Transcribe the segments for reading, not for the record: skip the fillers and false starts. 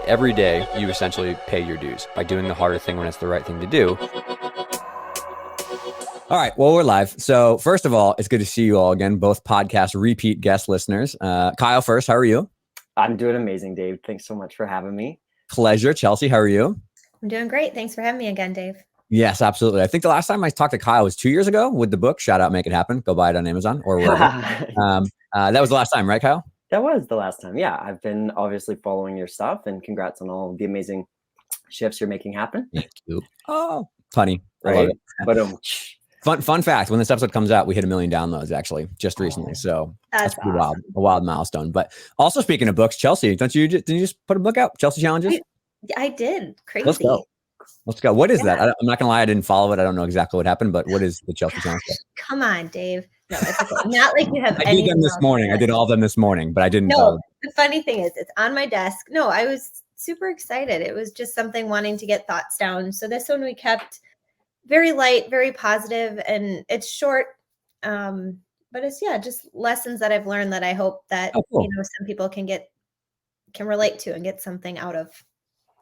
Every day, you essentially pay your dues by doing the harder thing when it's the right thing to do. All right, well, we're live. So first of all, it's good to see you all again, both podcast repeat guest listeners. Kyle first, how are you? I'm doing amazing, Dave. Thanks so much for having me. Pleasure. Chelsea, how are you? I'm doing great. Thanks for having me again, Dave. Yes, absolutely. I think the last time I talked to Kyle was 2 years ago with the book. Shout out, Make It Happen. Go buy it on Amazon or wherever. That was the last time, right, Kyle? That was the last time. Yeah, I've been obviously following your stuff, and congrats on all the amazing shifts you're making happen. Thank you. Oh, funny. Right? I love it. But Fun fact, when this episode comes out, we hit 1 million downloads actually just recently. So that's awesome. A wild milestone. But also speaking of books, Chelsea, didn't you just put a book out? Chelsea Challenges? I did. Crazy. Let's go. What is that? I'm not gonna lie, I didn't follow it. I don't know exactly what happened, but what is the Chelsea Challenge? Come on, Dave. No, it's okay. Not like you have. I did them this morning. I did all of them this morning, but I didn't. No, the funny thing is, it's on my desk. No, I was super excited. It was just something wanting to get thoughts down. So this one we kept very light, very positive, and it's short. But it's just lessons that I've learned that I hope that some people can relate to and get something out of.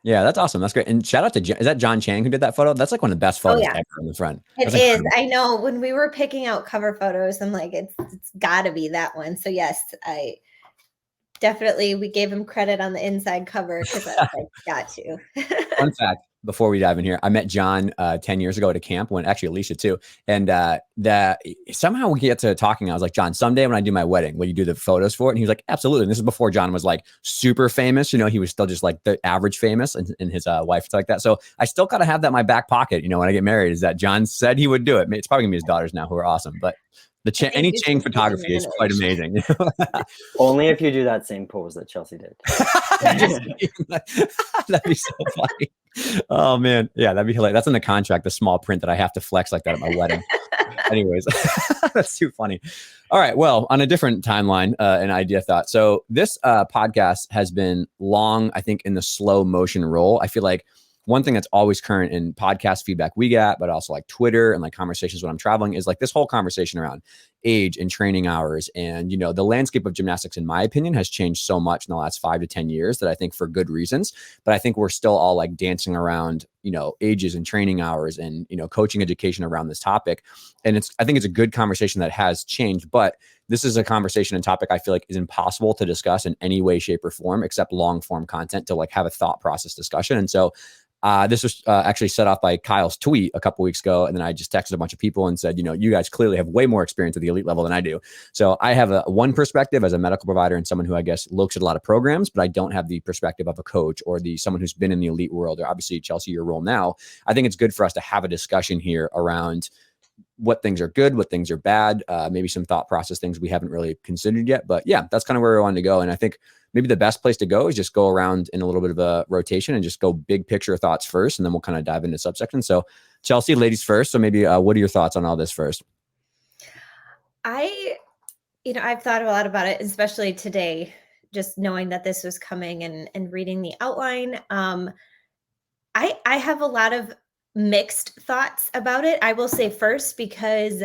Yeah, that's awesome. That's great. And shout out to is that John Chang who did that photo? That's like one of the best photos ever in the front. It is. I know when we were picking out cover photos, I'm like, it's got to be that one. So yes, I definitely, we gave him credit on the inside cover because I was like, got to. Fun fact, before we dive in here, I met John 10 years ago at a camp when actually Alicia too. And somehow we get to talking. I was like, John, someday when I do my wedding, will you do the photos for it? And he was like, absolutely. And this is before John was like super famous. You know, he was still just like the average famous and his wife like that. So I still got to have that in my back pocket, you know, when I get married, is that John said he would do it. It's probably gonna be his daughters now who are awesome, but any Chang photography is quite amazing. Only if you do that same pose that Chelsea did. That'd be so funny. Oh man. Yeah, that'd be hilarious. That's in the contract, the small print that I have to flex like that at my wedding. Anyways, that's too funny. All right. Well, on a different timeline, an idea thought. So this podcast has been long, I think, in the slow motion role. I feel like one thing that's always current in podcast feedback we get, but also like Twitter and like conversations when I'm traveling, is like this whole conversation around age and training hours. And, you know, the landscape of gymnastics, in my opinion, has changed so much in the last 5 to 10 years that I think for good reasons. But I think we're still all like dancing around, you know, ages and training hours and, you know, coaching education around this topic. And I think it's a good conversation that has changed, but this is a conversation and topic I feel like is impossible to discuss in any way, shape, or form except long form content to like have a thought process discussion. And so this was actually set off by Kyle's tweet a couple weeks ago. And then I just texted a bunch of people and said, you know, you guys clearly have way more experience at the elite level than I do. So I have one perspective as a medical provider and someone who I guess looks at a lot of programs, but I don't have the perspective of a coach or someone who's been in the elite world, or obviously Chelsea, your role now. I think it's good for us to have a discussion here around what things are good, what things are bad, maybe some thought process things we haven't really considered yet. But yeah, that's kind of where we wanted to go. And I think maybe the best place to go is just go around in a little bit of a rotation and just go big picture thoughts first, and then we'll kind of dive into subsections. So Chelsea, ladies first. So maybe what are your thoughts on all this first? I've thought a lot about it, especially today, just knowing that this was coming and reading the outline. I have a lot of mixed thoughts about it. I will say first, because,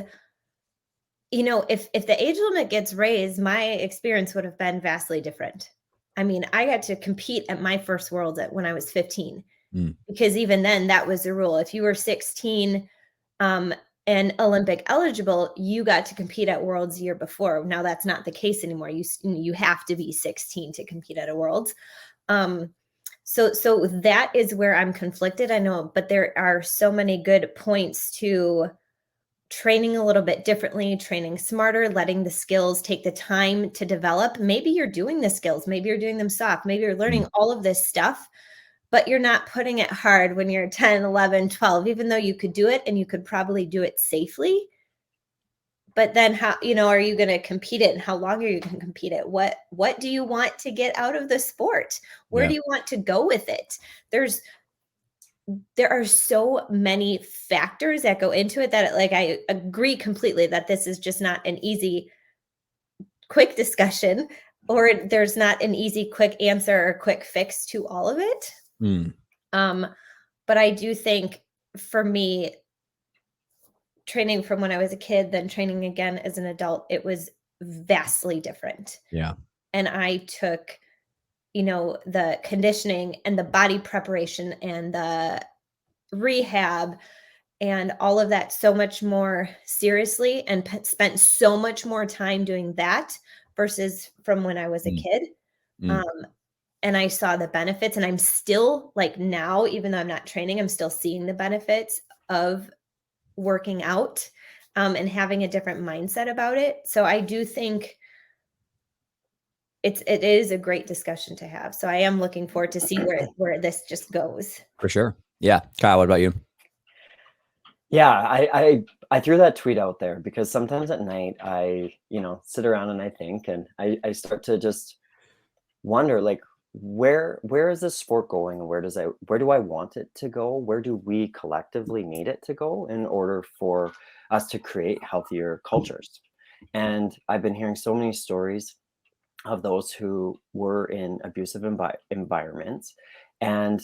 you know, if the age limit gets raised, my experience would have been vastly different. I mean, I got to compete at my first Worlds when I was 15, because even then that was the rule. If you were 16 and Olympic eligible, you got to compete at Worlds year before. Now that's not the case anymore. You have to be 16 to compete at a Worlds. So that is where I'm conflicted. I know, but there are so many good points to training a little bit differently, training smarter, letting the skills take the time to develop. Maybe you're doing the skills, maybe you're doing them soft, maybe you're learning all of this stuff, but you're not putting it hard when you're 10, 11, 12, even though you could do it and you could probably do it safely. But then how, are you going to compete it, and how long are you going to compete it? What do you want to get out of the sport? Where do you want to go with it? There are so many factors that go into it that I agree completely that this is just not an easy, quick discussion, or there's not an easy, quick answer or quick fix to all of it. But I do think for me, training from when I was a kid, then training again as an adult, it was vastly different. Yeah. And I took, the conditioning and the body preparation and the rehab and all of that so much more seriously, and spent so much more time doing that versus from when I was a Mm. kid. Mm. And I saw the benefits, and I'm still, like, now, even though I'm not training, I'm still seeing the benefits of working out, and having a different mindset about it. So I do think it is a great discussion to have. So I am looking forward to see where this just goes. For sure. Yeah. Kyle, what about you? Yeah, I threw that tweet out there because sometimes at night I, sit around and I think, and I start to just wonder, like, where is this sport going, and where do I want it to go? Where do we collectively need it to go in order for us to create healthier cultures? And I've been hearing so many stories of those who were in abusive environments, and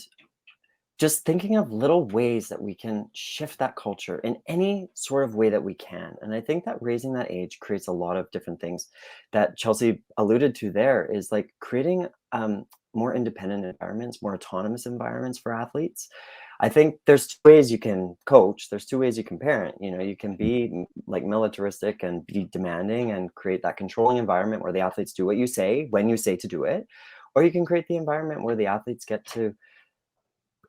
just thinking of little ways that we can shift that culture in any sort of way that we can. And I think that raising that age creates a lot of different things that Chellsie alluded to there, is like creating more independent environments, more autonomous environments for athletes. I think there's two ways you can coach. There's two ways you can parent. You can be like militaristic and be demanding and create that controlling environment where the athletes do what you say when you say to do it. Or you can create the environment where the athletes get to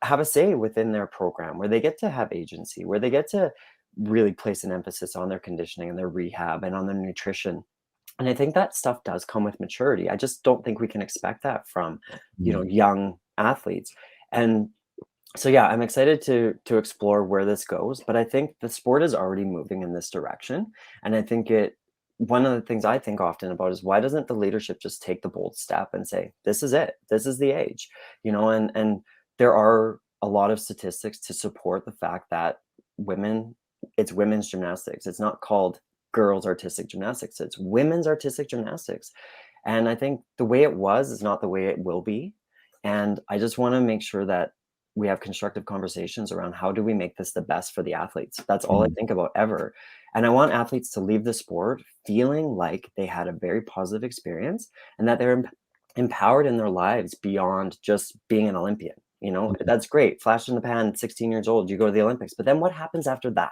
have a say within their program, where they get to have agency, where they get to really place an emphasis on their conditioning and their rehab and on their nutrition. And I think that stuff does come with maturity. I just don't think we can expect that from, young athletes. And so, yeah, I'm excited to explore where this goes, but I think the sport is already moving in this direction. And I think one of the things I think often about is, why doesn't the leadership just take the bold step and say, this is it, this is the age, and there are a lot of statistics to support the fact that it's women's gymnastics. It's not called girls artistic gymnastics. It's women's artistic gymnastics. And I think the way it was is not the way it will be. And I just want to make sure that we have constructive conversations around, how do we make this the best for the athletes? That's all I think about ever. And I want athletes to leave the sport feeling like they had a very positive experience, and that they're empowered in their lives beyond just being an Olympian. That's great. Flash in the pan, 16 years old, you go to the Olympics. But then what happens after that?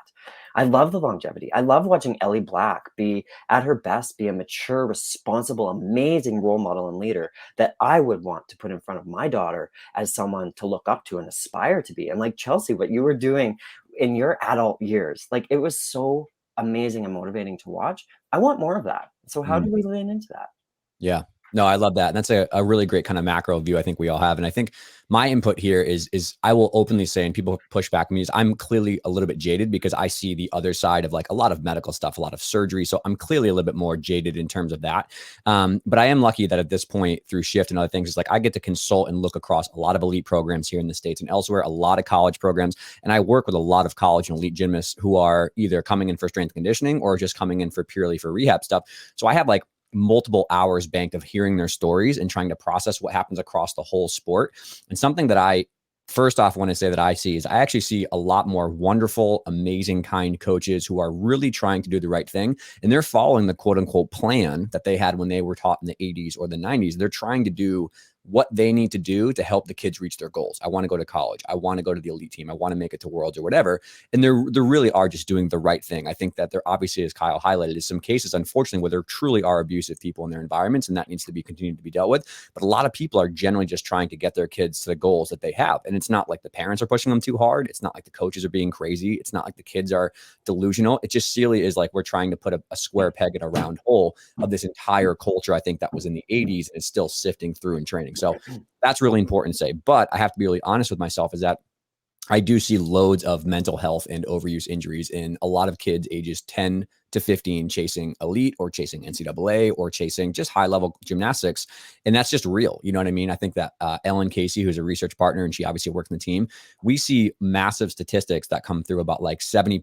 I love the longevity. I love watching Ellie Black be at her best, be a mature, responsible, amazing role model and leader that I would want to put in front of my daughter as someone to look up to and aspire to be. And like Chellsie, what you were doing in your adult years, like, it was so amazing and motivating to watch. I want more of that. So how do we lean into that? Yeah. No, I love that. And that's a really great kind of macro view I think we all have. And I think my input here is I will openly say, and people push back on me, is I'm clearly a little bit jaded because I see the other side of like a lot of medical stuff, a lot of surgery. So I'm clearly a little bit more jaded in terms of that. But I am lucky that at this point, through Shift and other things, it's like I get to consult and look across a lot of elite programs here in the States and elsewhere, a lot of college programs. And I work with a lot of college and elite gymnasts who are either coming in for strength conditioning or just coming in for purely for rehab stuff. So I have like multiple hours banked of hearing their stories and trying to process what happens across the whole sport. And something that I first off want to say that I see is I actually see a lot more wonderful, amazing, kind coaches who are really trying to do the right thing. And they're following the quote unquote plan that they had when they were taught in the 80s or the 90s. They're trying to do what they need to do to help the kids reach their goals. I want to go to college. I want to go to the elite team. I want to make it to Worlds or whatever. And they really are just doing the right thing. I think that there obviously, as Kyle highlighted, is some cases, unfortunately, where there truly are abusive people in their environments, and that needs to be continued to be dealt with. But a lot of people are generally just trying to get their kids to the goals that they have. And it's not like the parents are pushing them too hard. It's not like the coaches are being crazy. It's not like the kids are delusional. It just really is like we're trying to put a square peg in a round hole of this entire culture, I think, that was in the 80s and is still sifting through in training. So that's really important to say. But I have to be really honest with myself, is that I do see loads of mental health and overuse injuries in a lot of kids ages 10 to 15 chasing elite or chasing NCAA or chasing just high level gymnastics. And that's just real. You know what I mean? I think that Ellen Casey, who's a research partner, and she obviously works in the team, we see massive statistics that come through about like 70+%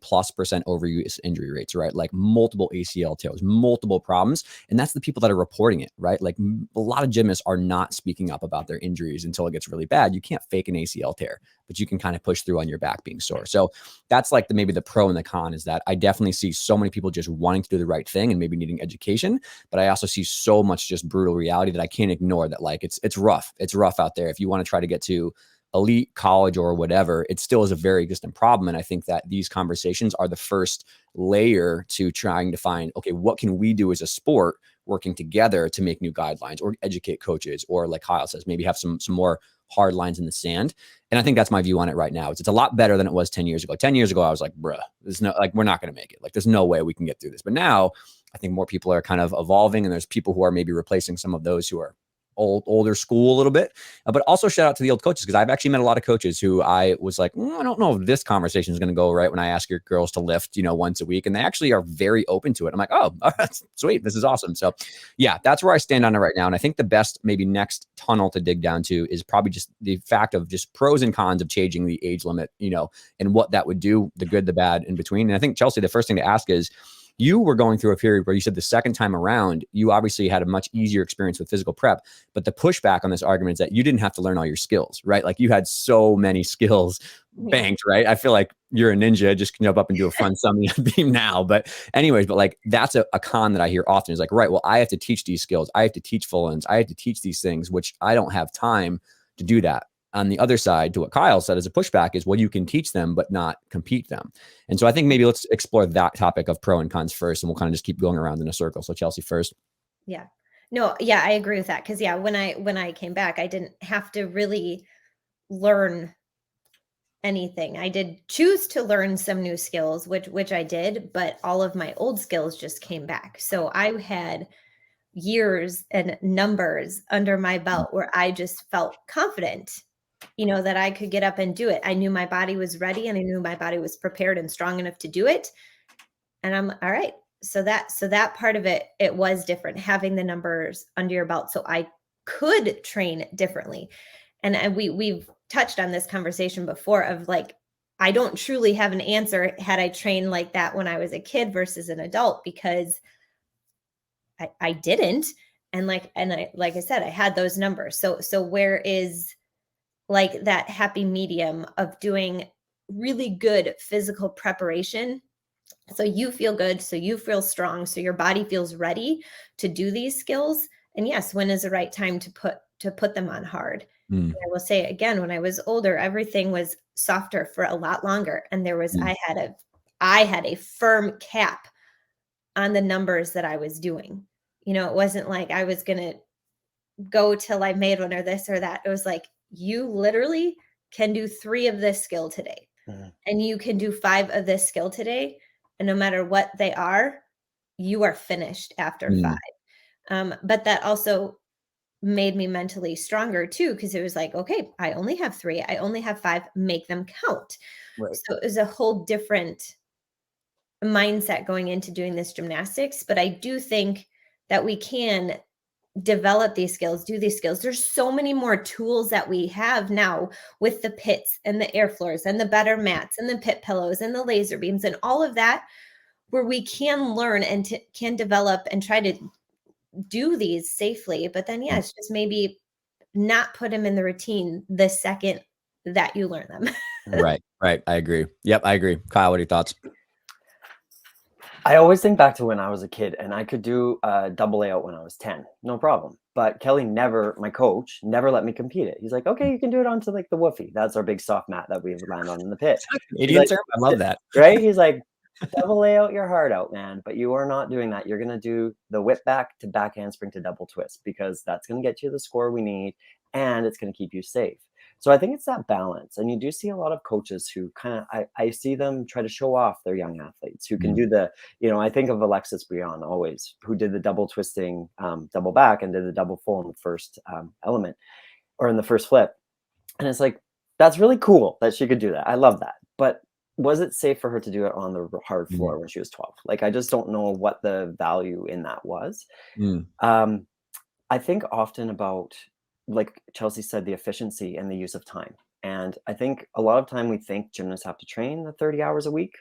overuse injury rates, right? Like multiple ACL tears, multiple problems. And that's the people that are reporting it, right? Like a lot of gymnasts are not speaking up about their injuries until it gets really bad. You can't fake an ACL tear, but you can kind of push through on your back being sore. So that's like maybe the pro and the con, is that I definitely see so many people just wanting to do the right thing and maybe needing education. But I also see so much just brutal reality that I can't ignore, that like it's rough. It's rough out there. If you want to try to get to elite college or whatever, it still is a very existent problem. And I think that these conversations are the first layer to trying to find, okay, what can we do as a sport working together to make new guidelines or educate coaches, or like Kyle says, maybe have some more hard lines in the sand. And I think that's my view on it right now. It's a lot better than it was 10 years ago. 10 years ago, I was like, bruh, there's no, like, we're not going to make it. Like, there's no way we can get through this. But now I think more people are kind of evolving, and there's people who are maybe replacing some of those who are older school a little bit. But also shout out to the old coaches, because I've actually met a lot of coaches who I was like, I don't know if this conversation is going to go right when I ask your girls to lift, once a week. And they actually are very open to it. I'm like, oh, that's sweet. This is awesome. So yeah, that's where I stand on it right now. And I think the best maybe next tunnel to dig down to is probably just the fact of just pros and cons of changing the age limit, and what that would do, the good, the bad in between. And I think, Chellsie, the first thing to ask is, you were going through a period where you said the second time around, you obviously had a much easier experience with physical prep, but the pushback on this argument is that you didn't have to learn all your skills, right? Like, you had so many skills banked, right? I feel like you're a ninja, just jump up and do a front summing beam now. But anyways, but like, that's a con that I hear often is like, right, well, I have to teach these skills. I have to teach full ends. I have to teach these things, which I don't have time to do that. On the other side, to what Kyle said as a pushback is, well, you can teach them, but not compete them. And so I think maybe let's explore that topic of pro and cons first, and we'll kind of just keep going around in a circle. So Chellsie first. Yeah. No, yeah, I agree with that. Cause yeah, when I came back, I didn't have to really learn anything. I did choose to learn some new skills, which I did, but all of my old skills just came back. So I had years and numbers under my belt where I just felt confident, that I could get up and do it. I knew my body was ready, and I knew my body was prepared and strong enough to do it. And I'm all right. So that part of it was different, having the numbers under your belt so I could train differently. And we've touched on this conversation before of like, I don't truly have an answer had I trained like that when I was a kid versus an adult, because I didn't. And like I said, I had those numbers. So where is like that happy medium of doing really good physical preparation, so you feel good, so you feel strong, so your body feels ready to do these skills? And yes, when is the right time to put them on hard? I will say again, when I was older, everything was softer for a lot longer, and there was I had a firm cap on the numbers that I was doing. It wasn't like I was gonna go till I made one or this or that. It was like, you literally can do 3 of this skill today, and you can do 5 of this skill today. And no matter what they are, you are finished after 5. But that also made me mentally stronger too, because it was like, okay, I only have 3, I only have 5, make them count. Right. So it was a whole different mindset going into doing this gymnastics. But I do think that we can develop these skills, do these skills. There's so many more tools that we have now with the pits and the air floors and the better mats and the pit pillows and the laser beams and all of that, where we can learn and can develop and try to do these safely. But then, yes, just maybe not put them in the routine the second that you learn them. Right. I agree. Yep, I agree. Kyle, what are your thoughts? I always think back to when I was a kid, and I could do a double layout when I was 10, no problem. But Kelly my coach, never let me compete it. He's like, okay, you can do it onto like the woofie. That's our big soft mat that we land on in the pit. Idiot term. I love that. Right? He's like, double layout your heart out, man. But you are not doing that. You're going to do the whip back to back handspring to double twist, because that's going to get you the score we need, and it's going to keep you safe. So I think it's that balance. And you do see a lot of coaches who kind of, I see them try to show off their young athletes who can do the, I think of Alexis Brion always, who did the double twisting, double back, and did the double full in the first element, or in the first flip. And it's like, that's really cool that she could do that. I love that. But was it safe for her to do it on the hard floor when she was 12? Like, I just don't know what the value in that was. I think often about, like Chellsie said, the efficiency and the use of time. And I think a lot of time we think gymnasts have to train the 30 hours a week.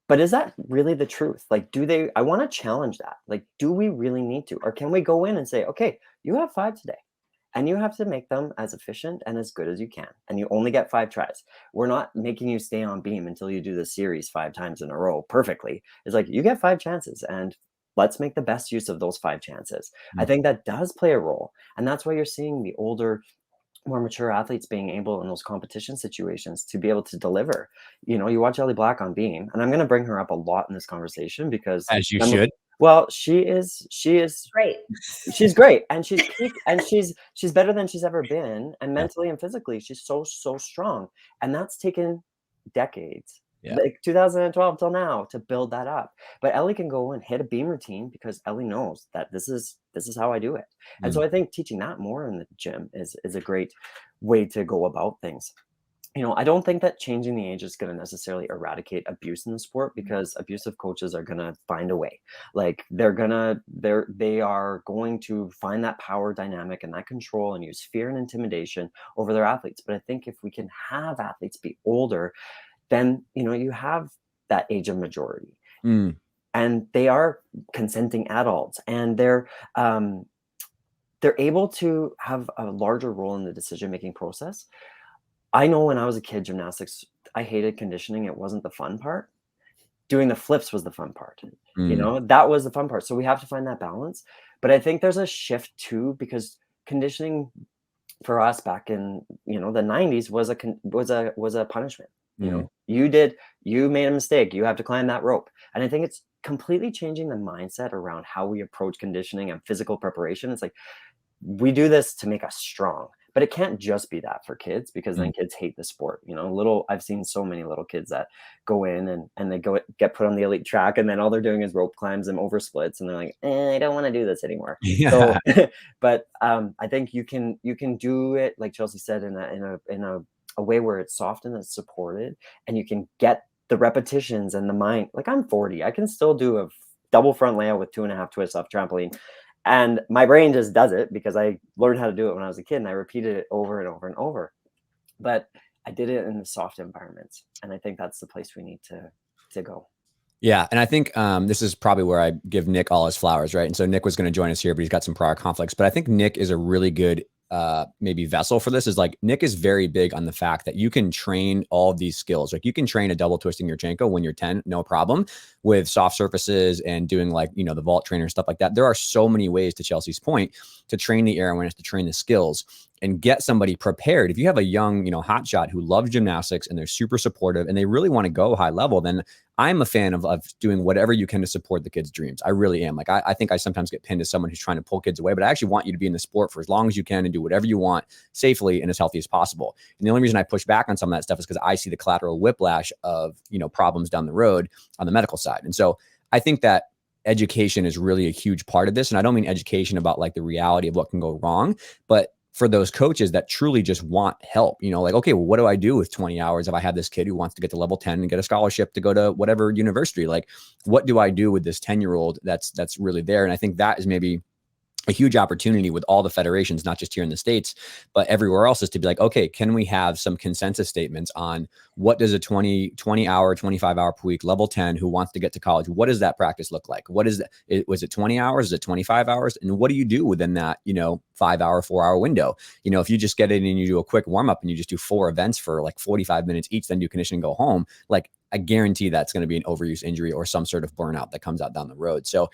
But is that really the truth? Like, I want to challenge that. Like, do we really need to? Or can we go in and say, okay, you have 5 today, and you have to make them as efficient and as good as you can. And you only get 5 tries. We're not making you stay on beam until you do the series 5 times in a row perfectly. It's like you get 5 chances, and let's make the best use of those 5 chances. I think that does play a role. And that's why you're seeing the older, more mature athletes being able in those competition situations to be able to deliver. You watch Ellie Black on beam, and I'm going to bring her up a lot in this conversation because As you should. well, she's Great. she's great, and she's better than she's ever been, and mentally and physically she's so strong, and that's taken decades, like 2012 till now, to build that up. But Ellie can go and hit a beam routine because Ellie knows that this is how I do it. And so I think teaching that more in the gym is a great way to go about things. I don't think that changing the age is going to necessarily eradicate abuse in the sport, because abusive coaches are going to find a way. Like they are going to find that power dynamic and that control and use fear and intimidation over their athletes. But I think if we can have athletes be older, then, you have that age of majority, and they are consenting adults, and they're able to have a larger role in the decision-making process. I know when I was a kid, gymnastics, I hated conditioning. It wasn't the fun part. Doing the flips was the fun part. That was the fun part. So we have to find that balance. But I think there's a shift too, because conditioning for us back in, the 90s was a punishment. You made a mistake. You have to climb that rope. And I think it's completely changing the mindset around how we approach conditioning and physical preparation. It's like, we do this to make us strong. But it can't just be that for kids, because then kids hate the sport. I've seen so many little kids that go in and they get put on the elite track, and then all they're doing is rope climbs and over splits, and they're like, I don't want to do this anymore. So, but I think you can do it, like Chellsie said, in a way where it's soft and it's supported, and you can get the repetitions and the mind. Like, I'm 40, I can still do a double front layout with 2.5 twists off trampoline. And my brain just does it because I learned how to do it when I was a kid, and I repeated it over and over and over. But I did it in the soft environments. And I think that's the place we need to go. Yeah. And I think this is probably where I give Nick all his flowers, right? And so Nick was going to join us here, but he's got some prior conflicts. But I think Nick is a really good maybe vessel for this. Is like, Nick is very big on the fact that you can train all of these skills. Like, you can train a double twisting your Janko when you're 10, no problem, with soft surfaces and doing like, the vault trainer, stuff like that. There are so many ways, to Chelsea's point, to train the air awareness, to train the skills, and get somebody prepared. If you have a young, hotshot who loves gymnastics and they're super supportive and they really want to go high level, then I'm a fan of doing whatever you can to support the kids' dreams. I really am. Like, I think I sometimes get pinned as someone who's trying to pull kids away, but I actually want you to be in the sport for as long as you can and do whatever you want safely and as healthy as possible. And the only reason I push back on some of that stuff is because I see the collateral whiplash of, problems down the road on the medical side. And so I think that education is really a huge part of this. And I don't mean education about like the reality of what can go wrong, but for those coaches that truly just want help, like, okay, well, what do I do with 20 hours if I have this kid who wants to get to level 10 and get a scholarship to go to whatever university? Like, what do I do with this 10-year-old that's really there? And I think that is maybe a huge opportunity with all the federations, not just here in the States, but everywhere else, is to be like, okay, can we have some consensus statements on what does a 20 hour, 25 hour per week level 10 who wants to get to college, what does that practice look like? What is that? Was it 20 hours? Is it 25 hours? And what do you do within that, 5 hour, 4 hour window? If you just get in and you do a quick warm up and you just do 4 events for like 45 minutes each, then do conditioning, go home, like, I guarantee that's going to be an overuse injury or some sort of burnout that comes out down the road. So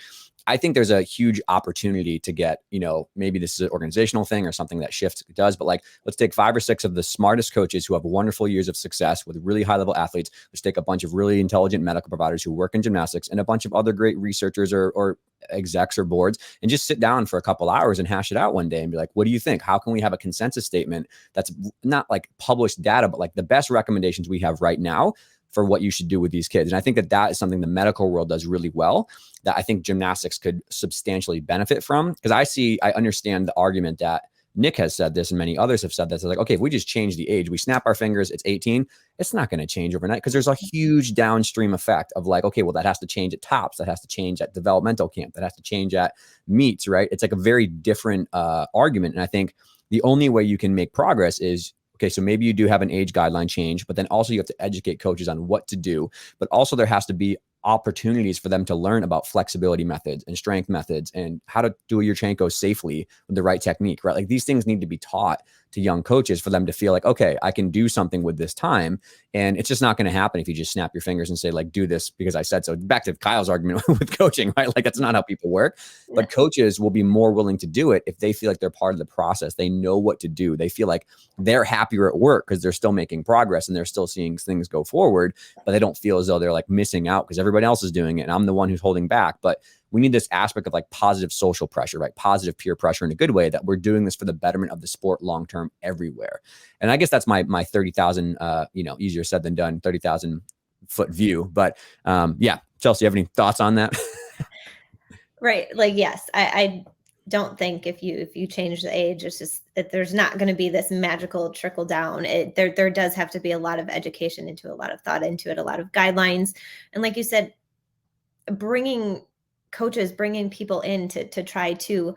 I think there's a huge opportunity to get, maybe this is an organizational thing or something that Shift does, but like, let's take 5 or 6 of the smartest coaches who have wonderful years of success with really high level athletes. Let's take a bunch of really intelligent medical providers who work in gymnastics and a bunch of other great researchers or execs or boards, and just sit down for a couple hours and hash it out one day and be like, what do you think? How can we have a consensus statement that's not like published data, but like the best recommendations we have right now for what you should do with these kids? And I think that is something the medical world does really well, that I think gymnastics could substantially benefit from. Because I understand the argument that Nick has said this and many others have said this. It's like, okay, if we just change the age, we snap our fingers, it's 18, it's not going to change overnight, because there's a huge downstream effect of like, okay, well, that has to change at tops, that has to change at developmental camp, that has to change at meets, right? It's like a very different argument. And I think the only way you can make progress is, okay, so maybe you do have an age guideline change, but then also you have to educate coaches on what to do. But also there has to be opportunities for them to learn about flexibility methods and strength methods and how to do a Yurchenko safely with the right technique, right? Like these things need to be taught to young coaches for them to feel like, okay, I can do something with this time. And it's just not going to happen if you just snap your fingers and say like, do this because I said so. Back to Kyle's argument with coaching, right? Like that's not how people work, but coaches will be more willing to do it if they feel like they're part of the process. They know what to do. They feel like they're happier at work because they're still making progress and they're still seeing things go forward, but they don't feel as though they're like missing out because everybody else is doing it and I'm the one who's holding back. But we need this aspect of like positive social pressure, right? Positive peer pressure in a good way, that we're doing this for the betterment of the sport long-term everywhere. And I guess that's my 30,000, easier said than done, 30,000 foot view. But yeah, Chellsie, you have any thoughts on that? Right. Like, yes, I don't think if you change the age, it's just that there's not going to be this magical trickle down. There does have to be a lot of education into, a lot of thought into it, a lot of guidelines. And like you said, bringing people in to try to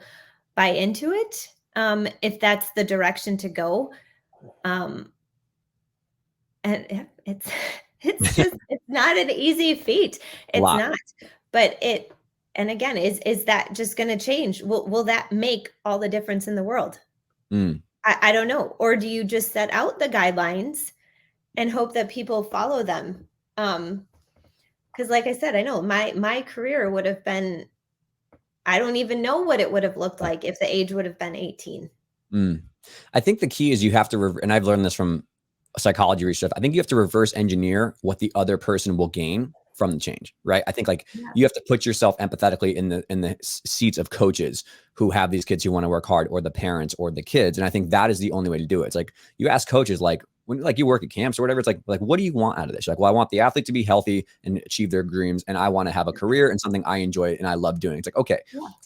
buy into it, if that's the direction to go. And it's just, it's not an easy feat. It's not, but and again, is that just going to change? Will that make all the difference in the world? I don't know. Or do you just set out the guidelines and hope that people follow them? Because like I said, I know my career would have been, I don't even know what it would have looked like if the age would have been 18. I think the key is you have to, and I've learned this from psychology research, I think you have to reverse engineer what the other person will gain from the change, right? I think like you have to put yourself empathetically in the seats of coaches who have these kids who want to work hard, or the parents or the kids. And I think that is the only way to do it. It's like you ask coaches, like when like you work at camps or whatever, it's like what do you want out of this? You're like, well, I want the athlete to be healthy and achieve their dreams, and I want to have a career and something I enjoy and I love doing. It's like, okay,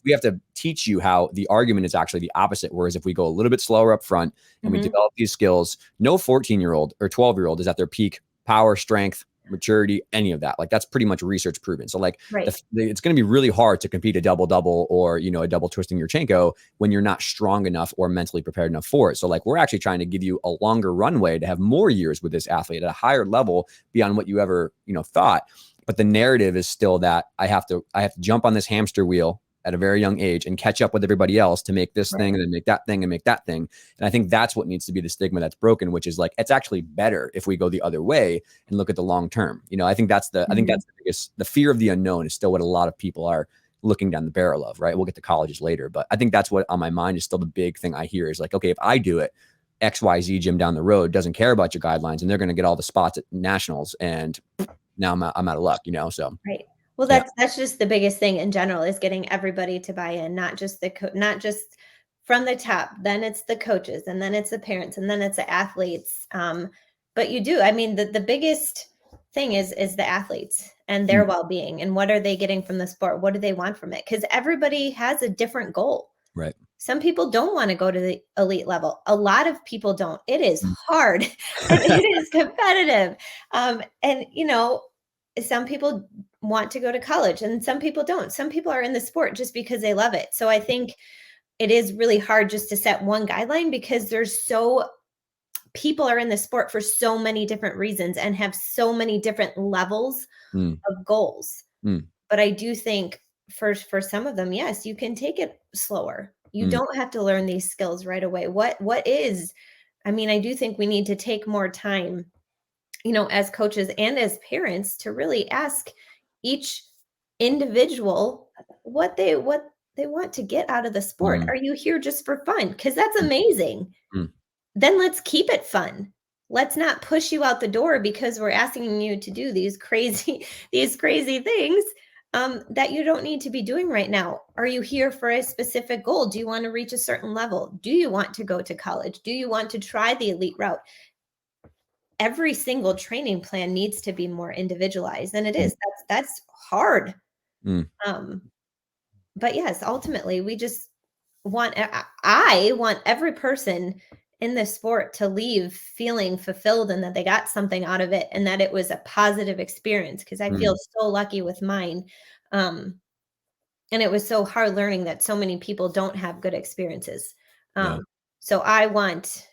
we have to teach you how the argument is actually the opposite. Whereas if we go a little bit slower up front and we develop these skills, no 14-year-old or 12-year-old is at their peak power, strength, maturity, any of that. Like that's pretty much research proven. So like it's going to be really hard to compete a double or, a double twisting Yurchenko when you're not strong enough or mentally prepared enough for it. So like we're actually trying to give you a longer runway to have more years with this athlete at a higher level beyond what you ever, thought. But the narrative is still that I have to jump on this hamster wheel at a very young age and catch up with everybody else to make this thing and then make that thing and make that thing. And I think that's what needs to be the stigma that's broken, which is like, it's actually better if we go the other way and look at the long term. I think that's the biggest, the fear of the unknown is still what a lot of people are looking down the barrel of, right? We'll get to colleges later, but I think that's what on my mind is still the big thing I hear is like, okay, if I do it, XYZ gym down the road doesn't care about your guidelines and they're going to get all the spots at nationals. And now I'm out of luck, so. Right. Well, that's just the biggest thing in general is getting everybody to buy in, not just not just from the top, then it's the coaches and then it's the parents and then it's the athletes. But you do, I mean, the biggest thing is the athletes and their well-being and what are they getting from the sport? What do they want from it? Because everybody has a different goal. Right. Some people don't want to go to the elite level. A lot of people don't. It is hard and it is competitive. And some people want to go to college and some people don't. Some people are in the sport just because they love it. So I think it is really hard just to set one guideline because people are in the sport for so many different reasons and have so many different levels of goals. But I do think for some of them, yes, you can take it slower. You don't have to learn these skills right away. I do think we need to take more time, as coaches and as parents to really ask each individual what they want to get out of the sport. Are you here just for fun? Because that's amazing. Then let's keep it fun. Let's not push you out the door because we're asking you to do these crazy things that you don't need to be doing right now. Are you here for a specific goal? Do you want to reach a certain level? Do you want to go to college? Do you want to try the elite route? Every single training plan needs to be more individualized, and it is. That's hard. But yes, ultimately, we just I want every person in the sport to leave feeling fulfilled and that they got something out of it and that it was a positive experience because I feel so lucky with mine. And it was so hard learning that so many people don't have good experiences. So I want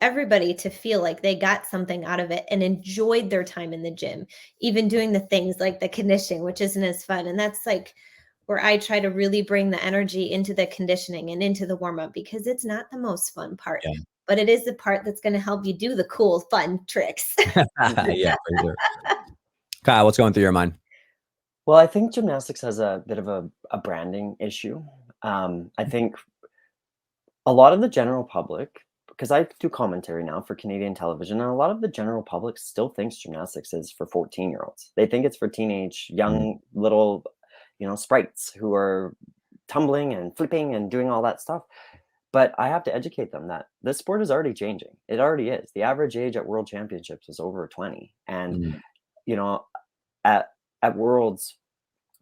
everybody to feel like they got something out of it and enjoyed their time in the gym, even doing the things like the conditioning, which isn't as fun. And that's like where I try to really bring the energy into the conditioning and into the warm up, because it's not the most fun part, Yeah. but it is the part that's going to help you do the cool, fun tricks. Yeah, for sure. Kyle, what's going through your mind? Well, I think gymnastics has a bit of a branding issue. I think a lot of the general public, because I do commentary now for Canadian television, and a lot of the general public still thinks gymnastics is for 14-year-olds. They think it's for teenage, young, little, sprites who are tumbling and flipping and doing all that stuff. But I have to educate them that this sport is already changing. It already is. The average age at World Championships is over 20. And, you know, at Worlds,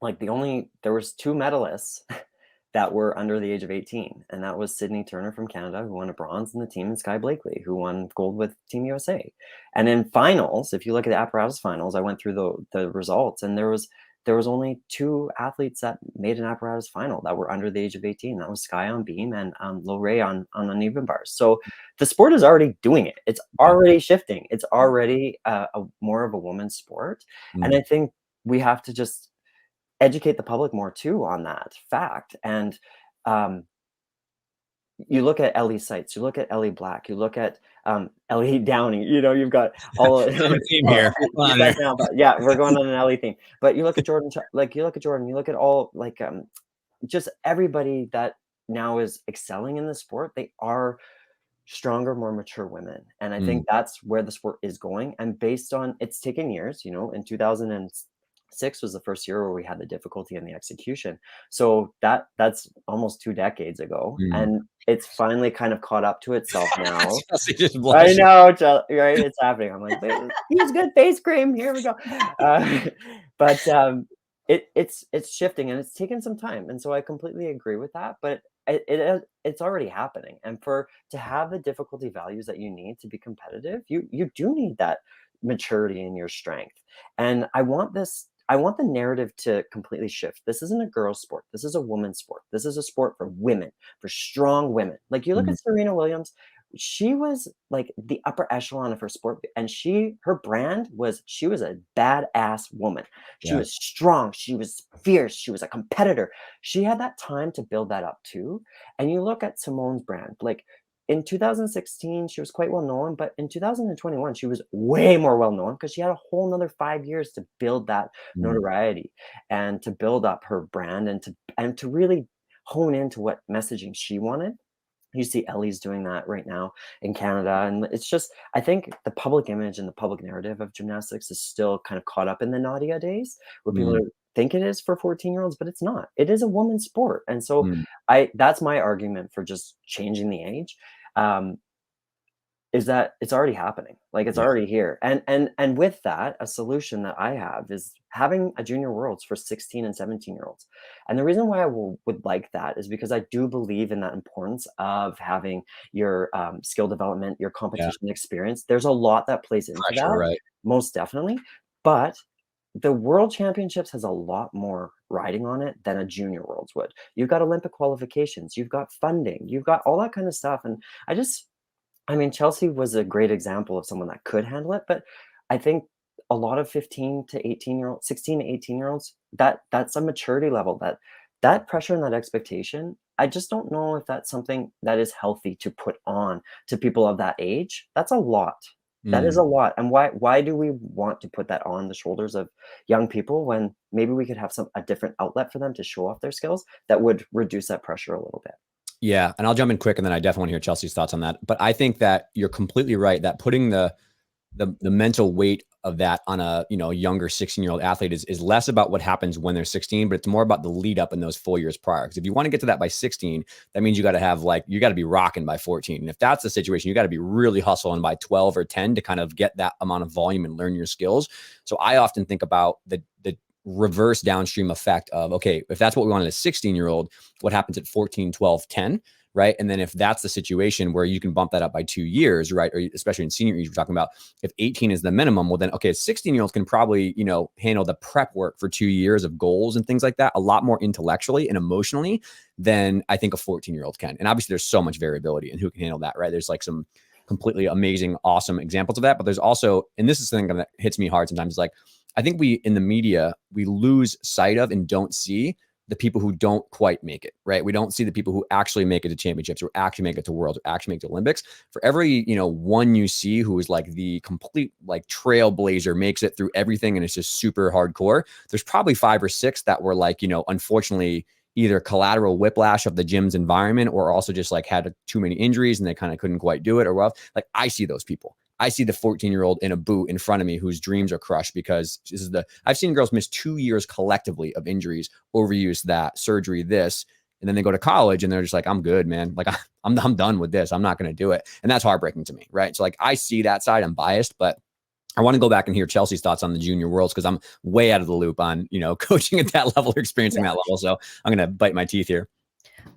like there was 2 medalists that were under the age of 18. And that was Sydney Turner from Canada, who won a bronze in the team, and Sky Blakely, who won gold with Team USA. And in finals, if you look at the apparatus finals, I went through the results, and there was only 2 athletes that made an apparatus final that were under the age of 18. That was Sky on beam and Lorraine on uneven bars. So the sport is already doing it. It's already shifting. It's already more of a woman's sport. And I think we have to just educate the public more too on that fact. And you look at Ellie Seitz, you look at Ellie Black, you look at Ellie Downey, you've got all of theme here. Yeah, we're going on an Ellie theme. But you look at Jordan, you look at all just everybody that now is excelling in the sport. They are stronger, more mature women. And I think that's where the sport is going. And based on, it's taken years, in 2006 was the first year where we had the difficulty in the execution. So that's almost 2 decades ago. And it's finally kind of caught up to itself now. I know, right? It's happening. I'm like, use good face cream. Here we go. But it's shifting, and it's taken some time. And so I completely agree with that. But it's already happening. And to have the difficulty values that you need to be competitive, you do need that maturity in your strength. And I want the narrative to completely shift. This isn't a girl's sport. This is a woman's sport. This is a sport for women, for strong women. Like, you look at Serena Williams, she was like the upper echelon of her sport. And her brand was, she was a badass woman. She was strong. She was fierce. She was a competitor. She had that time to build that up too. And you look at Simone's brand, like, in 2016, she was quite well known, but in 2021, she was way more well known because she had a whole nother 5 years to build that notoriety and to build up her brand and to really hone into what messaging she wanted. You see Ellie's doing that right now in Canada. And it's just, I think the public image and the public narrative of gymnastics is still kind of caught up in the Nadia days, where people think it is for 14-year-olds, but it's not. It is a woman's sport. And so that's my argument for just changing the age. Is that it's already happening. Like, it's already here. And with that, a solution that I have is having a junior worlds for 16 and 17-year-olds. And the reason why I would like that is because I do believe in that importance of having your skill development, your competition experience. There's a lot that plays into that, right? Most definitely. But the World Championships has a lot more riding on it than a junior worlds would. You've got Olympic qualifications, you've got funding, you've got all that kind of stuff. And Chellsie was a great example of someone that could handle it. But I think a lot of 15 to 18-year-olds, 16 to 18-year-olds, that's a maturity level, that pressure and that expectation. I just don't know if that's something that is healthy to put on to people of that age. That's a lot. That is a lot. And why do we want to put that on the shoulders of young people when maybe we could have a different outlet for them to show off their skills that would reduce that pressure a little bit? Yeah. And I'll jump in quick, and then I definitely want to hear Chelsie's thoughts on that. But I think that you're completely right that putting the mental weight of that on a younger 16-year-old athlete is less about what happens when they're 16, but it's more about the lead up in those 4 years prior. Because if you want to get to that by 16, that means you got to be rocking by 14. And if that's the situation, you got to be really hustling by 12 or 10 to kind of get that amount of volume and learn your skills. So I often think about the reverse downstream effect of, okay, if that's what we want in a 16-year-old, what happens at 14, 12, 10? Right. And then if that's the situation where you can bump that up by 2 years, right, or especially in senior years, we're talking about if 18 is the minimum, well, then, okay, 16-year-olds can probably, handle the prep work for 2 years of goals and things like that a lot more intellectually and emotionally than I think a 14-year-old can. And obviously there's so much variability in who can handle that, right? There's like some completely amazing, awesome examples of that. But there's also, and this is the thing that hits me hard sometimes, is like, I think we, in the media, we lose sight of and don't see the people who don't quite make it, right? We don't see the people who actually make it to championships, or actually make it to worlds, or actually make it to Olympics. For every, one you see who is like the complete like trailblazer, makes it through everything and it's just super hardcore, there's probably 5 or 6 that were like, unfortunately, either collateral whiplash of the gym's environment, or also just like had too many injuries and they kind of couldn't quite do it, or well, like I see those people. I see the 14-year-old in a boot in front of me whose dreams are crushed because I've seen girls miss 2 years collectively of injuries, overuse, that surgery, this, and then they go to college and they're just like, I'm good, man. Like I'm done with this. I'm not going to do it. And that's heartbreaking to me. Right. So like, I see that side. I'm biased, but I want to go back and hear Chelsie's thoughts on the junior worlds, because I'm way out of the loop on, coaching at that level or experiencing that level. So I'm going to bite my teeth here.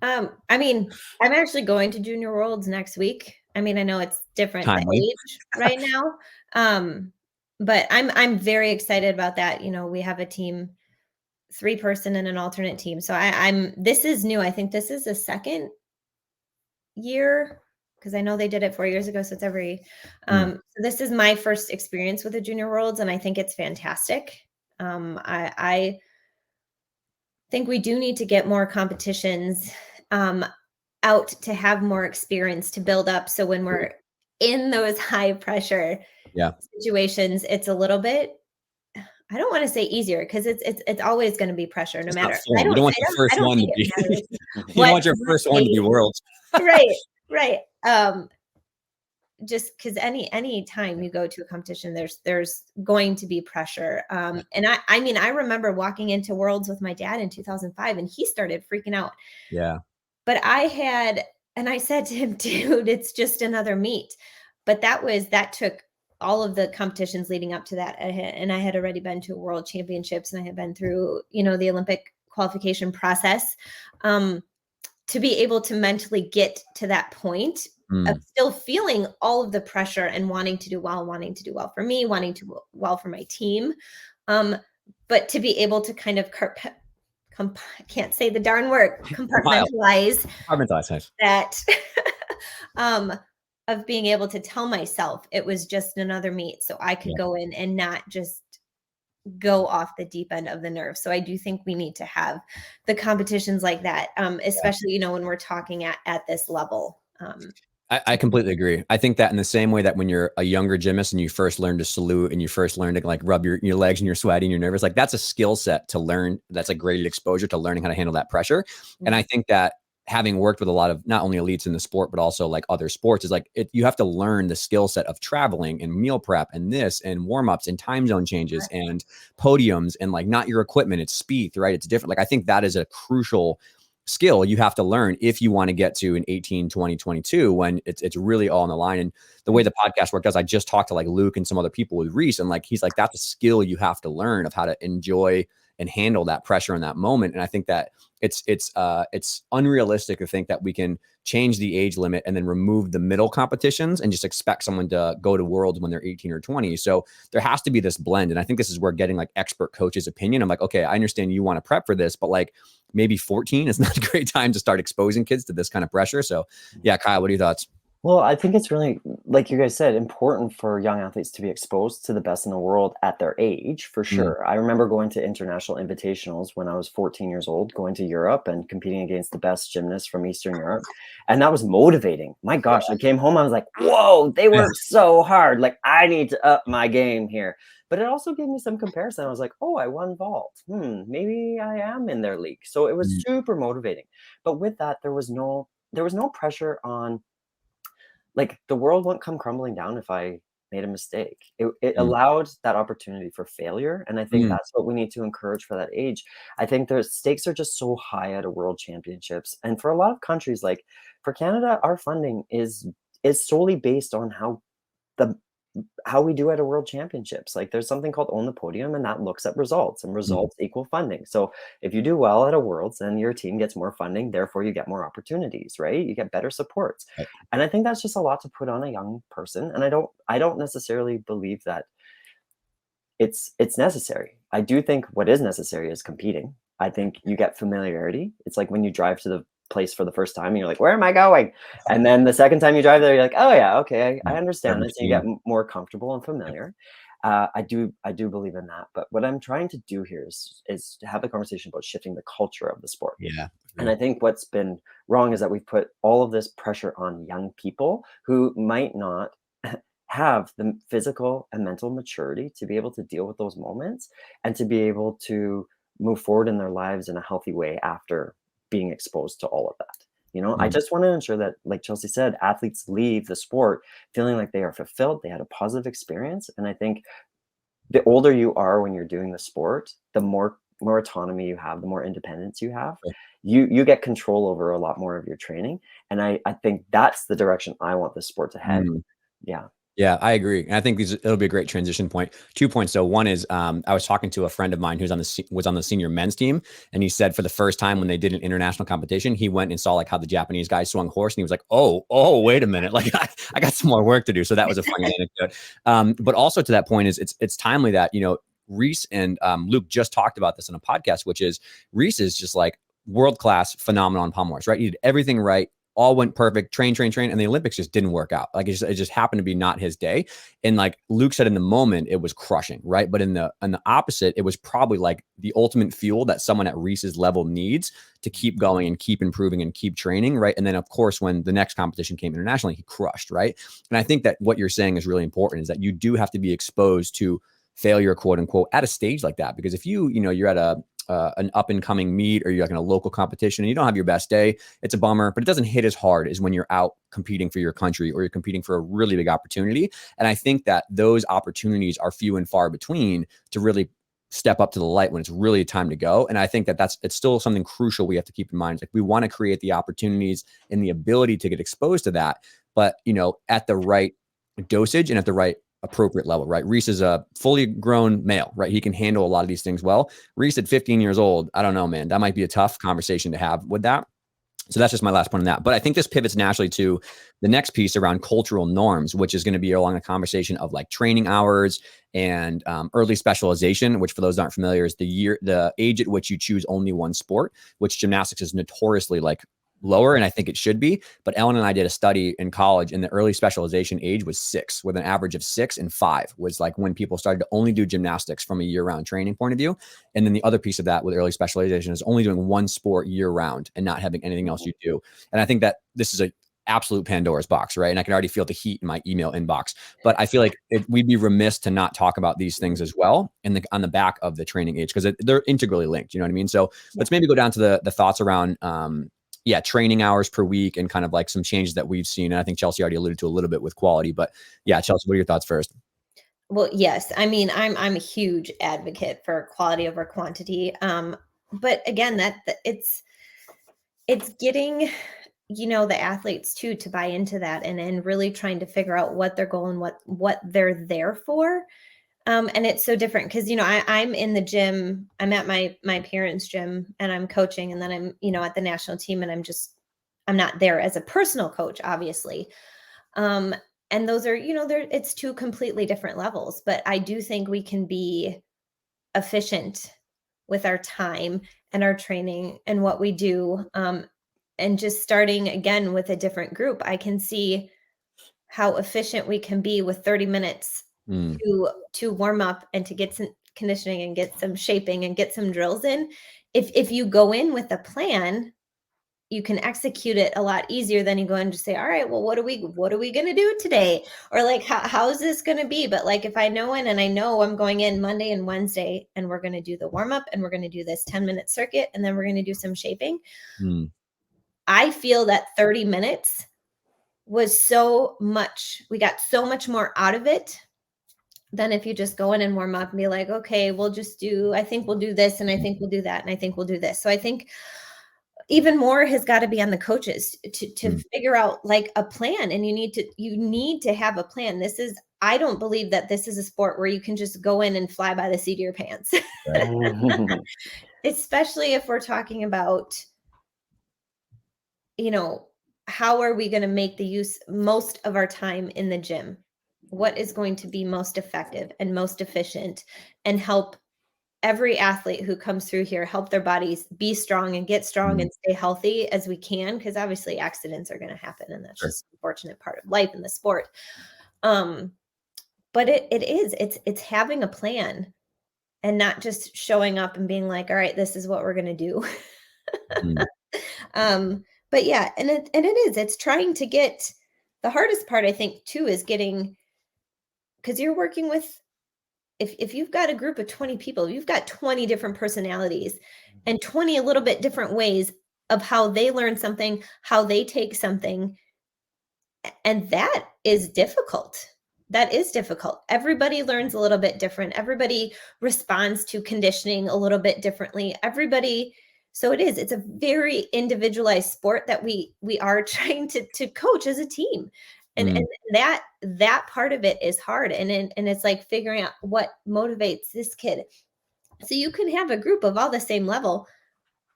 I mean, I'm actually going to Junior Worlds next week. I mean, I know it's different the age right now, but I'm very excited about that. We have a team, 3-person and an alternate team. So this is new. I think this is the second year, because I know they did it 4 years ago. So it's so this is my first experience with the Junior Worlds, and I think it's fantastic. I think we do need to get more competitions out to have more experience to build up. So when we're in those high pressure situations, it's a little bit, I don't want to say easier, because it's always going to be pressure, no matter. You don't want your first one to be. You don't want your first one to be worlds. Right. Just because any time you go to a competition, there's going to be pressure. And I mean, I remember walking into worlds with my dad in 2005, and he started freaking out. Yeah. But I said to him, dude, it's just another meet. But that took all of the competitions leading up to that. And I had already been to world championships, and I had been through, the Olympic qualification process, to be able to mentally get to that point of still feeling all of the pressure and wanting to do well for me, wanting to do well for my team. But to be able to kind of can't say the darn word, compartmentalize that, of being able to tell myself it was just another meet, so I could go in and not just go off the deep end of the nerve. So I do think we need to have the competitions like that, especially, when we're talking at this level. I completely agree. I think that in the same way that when you're a younger gymnast and you first learn to salute and you first learn to like rub your legs and you're sweaty and you're nervous, like that's a skill set to learn. That's a graded exposure to learning how to handle that pressure. And I think that having worked with a lot of not only elites in the sport, but also like other sports, is like you have to learn the skill set of traveling and meal prep and this and warm-ups and time zone changes and podiums, and like not your equipment, it's speed, right? It's different. Like I think that is a crucial skill you have to learn if you want to get to an 18, 20, 22, when it's really all on the line. And the way the podcast work does, I just talked to like Luke and some other people with Reese, and like, he's like, that's a skill you have to learn of how to enjoy and handle that pressure in that moment. And I think that it's unrealistic to think that we can change the age limit and then remove the middle competitions and just expect someone to go to worlds when they're 18 or 20. So there has to be this blend. And I think this is where getting like expert coaches' opinion. I'm like, okay, I understand you want to prep for this, but like maybe 14 is not a great time to start exposing kids to this kind of pressure. So yeah, Kyle, what are your thoughts? Well, I think it's really, like you guys said, important for young athletes to be exposed to the best in the world at their age, for sure. I remember going to international invitationals when I was 14 years old, going to Europe and competing against the best gymnasts from Eastern Europe. And that was motivating. My gosh, I came home, I was like, whoa, they work so hard. Like, I need to up my game here. But it also gave me some comparison. I was like, oh, I won vault. Maybe I am in their league. So it was super motivating. But with that, there was no pressure on, like, the world won't come crumbling down if I made a mistake. It allowed that opportunity for failure. And I think that's what we need to encourage for that age. I think the stakes are just so high at a world championships. And for a lot of countries, like for Canada, our funding is solely based on how we do at a world championships. Like there's something called Own the Podium, and that looks at results, and results equal funding. So if you do well at a worlds, then your team gets more funding, therefore you get more opportunities, right? You get better supports. And I think that's just a lot to put on a young person. And I don't necessarily believe that it's necessary. I do think what is necessary is competing. I think you get familiarity. It's like when you drive to the place for the first time and you're like, where am I going? And then the second time you drive there, you're like, oh yeah, okay, I understand this. And you get more comfortable and familiar. I do believe in that. But what I'm trying to do here is to have a conversation about shifting the culture of the sport. Yeah. And I think what's been wrong is that we've put all of this pressure on young people who might not have the physical and mental maturity to be able to deal with those moments and to be able to move forward in their lives in a healthy way after being exposed to all of that. I just want to ensure that, like Chellsie said, athletes leave the sport feeling like they are fulfilled, they had a positive experience. And I think the older you are when you're doing the sport, the more autonomy you have, the more independence you have. Right. You get control over a lot more of your training. And I think that's the direction I want the sport to head. Yeah. Yeah, I agree. And I think it'll be a great transition point. 2 points. So one is I was talking to a friend of mine who's was on the senior men's team. And he said for the first time when they did an international competition, he went and saw like how the Japanese guys swung horse. And he was like, oh, wait a minute. Like I got some more work to do. So that was a funny anecdote. But also to that point is it's timely that, Reese and Luke just talked about this in a podcast, which is Reese is just like world-class phenomenal on pommel horse, right? He did everything right. All went perfect, train. And the Olympics just didn't work out. Like it just happened to be not his day. And like Luke said, in the moment, it was crushing, right? But in the opposite, it was probably like the ultimate fuel that someone at Reese's level needs to keep going and keep improving and keep training, right? And then of course, when the next competition came internationally, he crushed, right? And I think that what you're saying is really important, is that you do have to be exposed to failure, quote unquote, at a stage like that. Because if you're at an up and coming meet, or you're like in a local competition and you don't have your best day, it's a bummer, but it doesn't hit as hard as when you're out competing for your country or you're competing for a really big opportunity. And I think that those opportunities are few and far between to really step up to the light when it's really time to go. And I think that it's still something crucial we have to keep in mind. Like we want to create the opportunities and the ability to get exposed to that, but at the right dosage and at the right appropriate level, right? Reese is a fully grown male, right? He can handle a lot of these things well. Reese at 15 years old, I don't know, man, that might be a tough conversation to have with that. So that's just my last point on that. But I think this pivots naturally to the next piece around cultural norms, which is going to be along the conversation of like training hours and early specialization, which for those that aren't familiar is the age at which you choose only one sport, which gymnastics is notoriously like lower, and I think it should be. But Ellen and I did a study in college, and the early specialization age was 6, with an average of 6 and 5 was like when people started to only do gymnastics from a year-round training point of view. And then the other piece of that with early specialization is only doing one sport year-round and not having anything else you do. And I think that this is a absolute Pandora's box, right? And I can already feel the heat in my email inbox. But I feel like we'd be remiss to not talk about these things as well on the back of the training age, because they're integrally linked. You know what I mean? So let's maybe go down to the thoughts around training hours per week and kind of like some changes that we've seen. And I think Chellsie already alluded to a little bit with quality, but yeah, Chellsie, what are your thoughts first? Well, yes. I mean, I'm a huge advocate for quality over quantity. But again, that it's getting, the athletes too, to buy into that and really trying to figure out what their goal and what they're there for. And it's so different because, I'm in the gym, I'm at my parents' gym and I'm coaching, and then I'm, at the national team, and I'm not there as a personal coach, obviously. And those are, it's 2 completely different levels, but I do think we can be efficient with our time and our training and what we do. And just starting again with a different group, I can see how efficient we can be with 30 minutes to warm up and to get some conditioning and get some shaping and get some drills in. If you go in with a plan, you can execute it a lot easier than you go and just say, all right, well, what are we going to do today? Or like, how is this going to be? But like, if I know and I know I'm going in Monday and Wednesday, and we're going to do the warm up, and we're going to do this 10-minute circuit, and then we're going to do some shaping. I feel that 30 minutes was so much, we got so much more out of it than if you just go in and warm up and be like, okay, I think we'll do this, and I think we'll do that, and I think we'll do this. So I think even more has got to be on the coaches to figure out like a plan, and you need to have a plan. I don't believe that this is a sport where you can just go in and fly by the seat of your pants. Right. Especially if we're talking about, how are we going to make the most of our time in the gym? What is going to be most effective and most efficient and help every athlete who comes through here help their bodies be strong and get strong and stay healthy as we can, because obviously accidents are going to happen, and that's just an unfortunate part of life in the sport. But it's having a plan and not just showing up and being like, all right, this is what we're going to do. But yeah, and it's trying to get, the hardest part, I think, too, is getting, because you're working with, if you've got a group of 20 people, you've got 20 different personalities and 20 a little bit different ways of how they learn something, how they take something. And that is difficult. That is difficult. Everybody learns a little bit different. Everybody responds to conditioning a little bit differently. So it's a very individualized sport that we are trying to coach as a team. And that part of it is hard. And it's like figuring out what motivates this kid. So you can have a group of all the same level,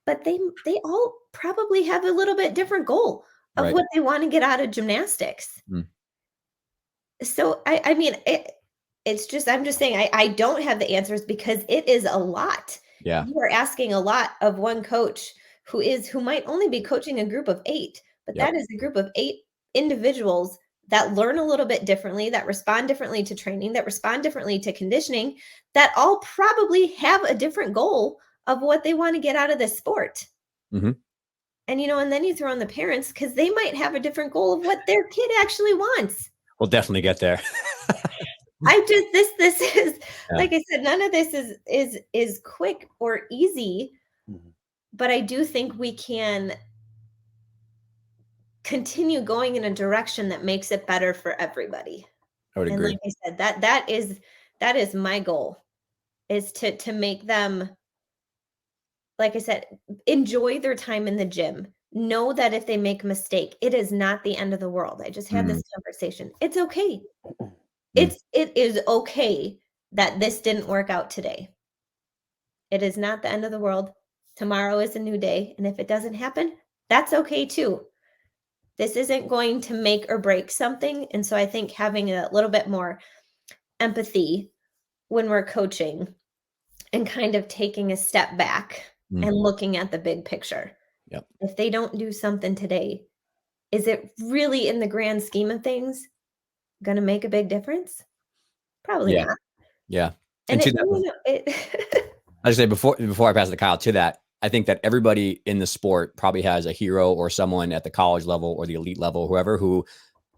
but they all probably have a little bit different goal of what they want to get out of gymnastics. So I mean, it's just, I'm just saying, I don't have the answers, because it is a lot. Yeah. You are asking a lot of one coach who might only be coaching a group of 8, but that is a group of 8 individuals that learn a little bit differently, that respond differently to training, that respond differently to conditioning, that all probably have a different goal of what they want to get out of this sport. And, and then you throw in the parents, because they might have a different goal of what their kid actually wants. We'll definitely get there. This is, like I said, none of this is quick or easy, but I do think we can continue going in a direction that makes it better for everybody. I would agree. And like I said, that is my goal, is to make them, like I said, enjoy their time in the gym. Know that if they make a mistake, it is not the end of the world. I just had this conversation. It's okay. It is okay that this didn't work out today. It is not the end of the world. Tomorrow is a new day. And if it doesn't happen, that's okay too. This isn't going to make or break something. And so I think having a little bit more empathy when we're coaching and kind of taking a step back and looking at the big picture. If they don't do something today, is it really, in the grand scheme of things, going to make a big difference? Probably not. Yeah. And I say before I pass it to Kyle, to that, I think that everybody in the sport probably has a hero or someone at the college level or the elite level, whoever, who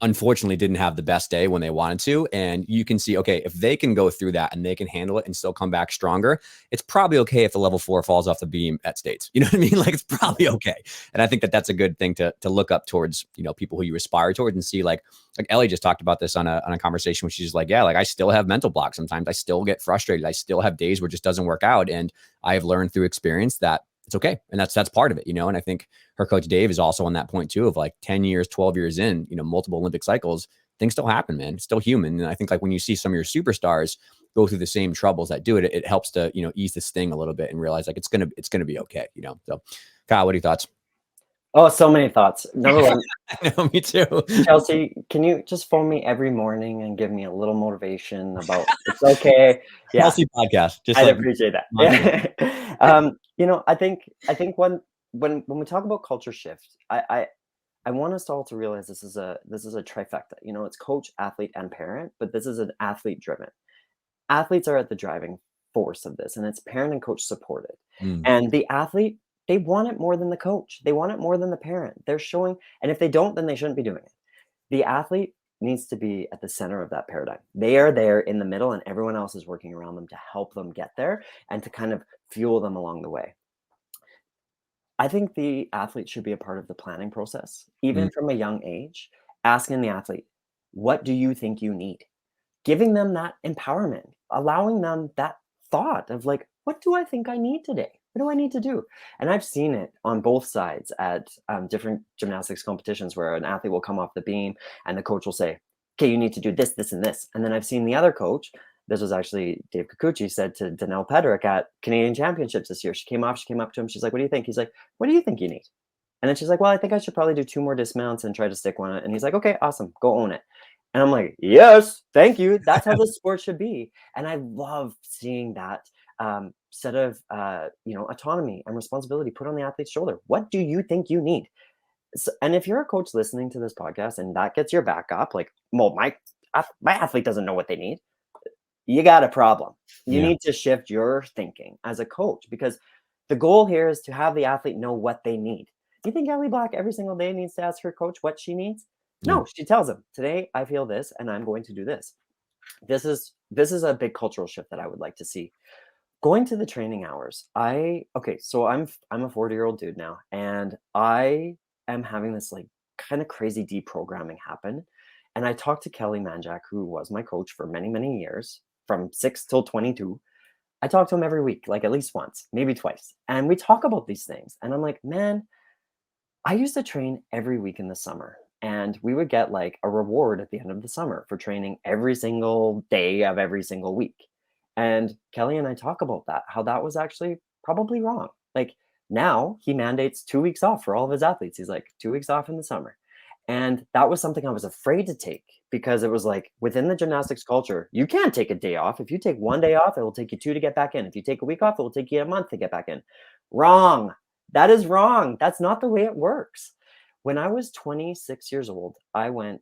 unfortunately didn't have the best day when they wanted to. And you can see, okay, if they can go through that and they can handle it and still come back stronger, it's probably okay if the level 4 falls off the beam at States. You know what I mean? Like, it's probably okay. And I think that that's a good thing to look up towards, people who you aspire towards, and see, like Ellie just talked about this on a conversation where she's like, yeah, like, I still have mental blocks. Sometimes I still get frustrated. I still have days where it just doesn't work out. And I have learned through experience that it's okay. And that's part of it, And I think her coach Dave is also on that point too, of like 10 years, 12 years in, multiple Olympic cycles, things still happen, man. It's still human. And I think, like, when you see some of your superstars go through the same troubles that do it, it helps to, ease the sting a little bit and realize, like, it's going to be okay. So Kyle, what are your thoughts? Oh, so many thoughts. Number one, no, me too. Chellsie, can you just phone me every morning and give me a little motivation about it's okay? Yeah, Chellsie podcast. Just I'd appreciate that. Yeah. I think when we talk about culture shift, I want us all to realize this is a trifecta. It's coach, athlete, and parent, but this is an athlete driven. Athletes are at the driving force of this, and it's parent and coach supported. And the athlete, they want it more than the coach. They want it more than the parent. They're showing, and if they don't, then they shouldn't be doing it. The athlete needs to be at the center of that paradigm. They are there in the middle, and everyone else is working around them to help them get there and to kind of fuel them along the way. I think the athlete should be a part of the planning process, even from a young age, asking the athlete, what do you think you need? Giving them that empowerment, allowing them that thought of, like, what do I think I need today? What do I need to do? And I've seen it on both sides at different gymnastics competitions, where an athlete will come off the beam and the coach will say, okay, you need to do this, this, and this. And then I've seen the other coach, this was actually Dave Kikuchi, said to Danelle Pedrick at Canadian Championships this year. She came up to him. She's like, what do you think? He's like, what do you think you need? And then she's like, well, I think I should probably do 2 more dismounts and try to stick one. And he's like, okay, awesome. Go own it. And I'm like, yes, thank you. That's how the sport should be. And I love seeing that set of autonomy and responsibility put on the athlete's shoulder. What do you think you need? So, and if you're a coach listening to this podcast and that gets your back up, like, well, my athlete doesn't know what they need, you got a problem. You need to shift your thinking as a coach, because the goal here is to have the athlete know what they need. Do you think Ellie Black every single day needs to ask her coach what she needs? No, she tells them, today I feel this and I'm going to do this. This is a big cultural shift that I would like to see. Going to the training hours. So I'm a 40-year-old dude now, and I am having this like kind of crazy deprogramming happen. And I talked to Kelly Manjak, who was my coach for many, many years, from 6 till 22. I talk to him every week, like at least once, maybe twice. And we talk about these things. And I'm like, man, I used to train every week in the summer. And we would get like a reward at the end of the summer for training every single day of every single week. And Kelly and I talk about that, how that was actually probably wrong. Like, now he mandates 2 weeks off for all of his athletes. He's like, 2 weeks off in the summer. And that was something I was afraid to take, because it was like, within the gymnastics culture, you can't take a day off. If you take 1 day off, it will take you 2 to get back in. If you take a week off, it will take you a month to get back in. Wrong. That is wrong. That's not the way it works. When I was 26 years old, 25,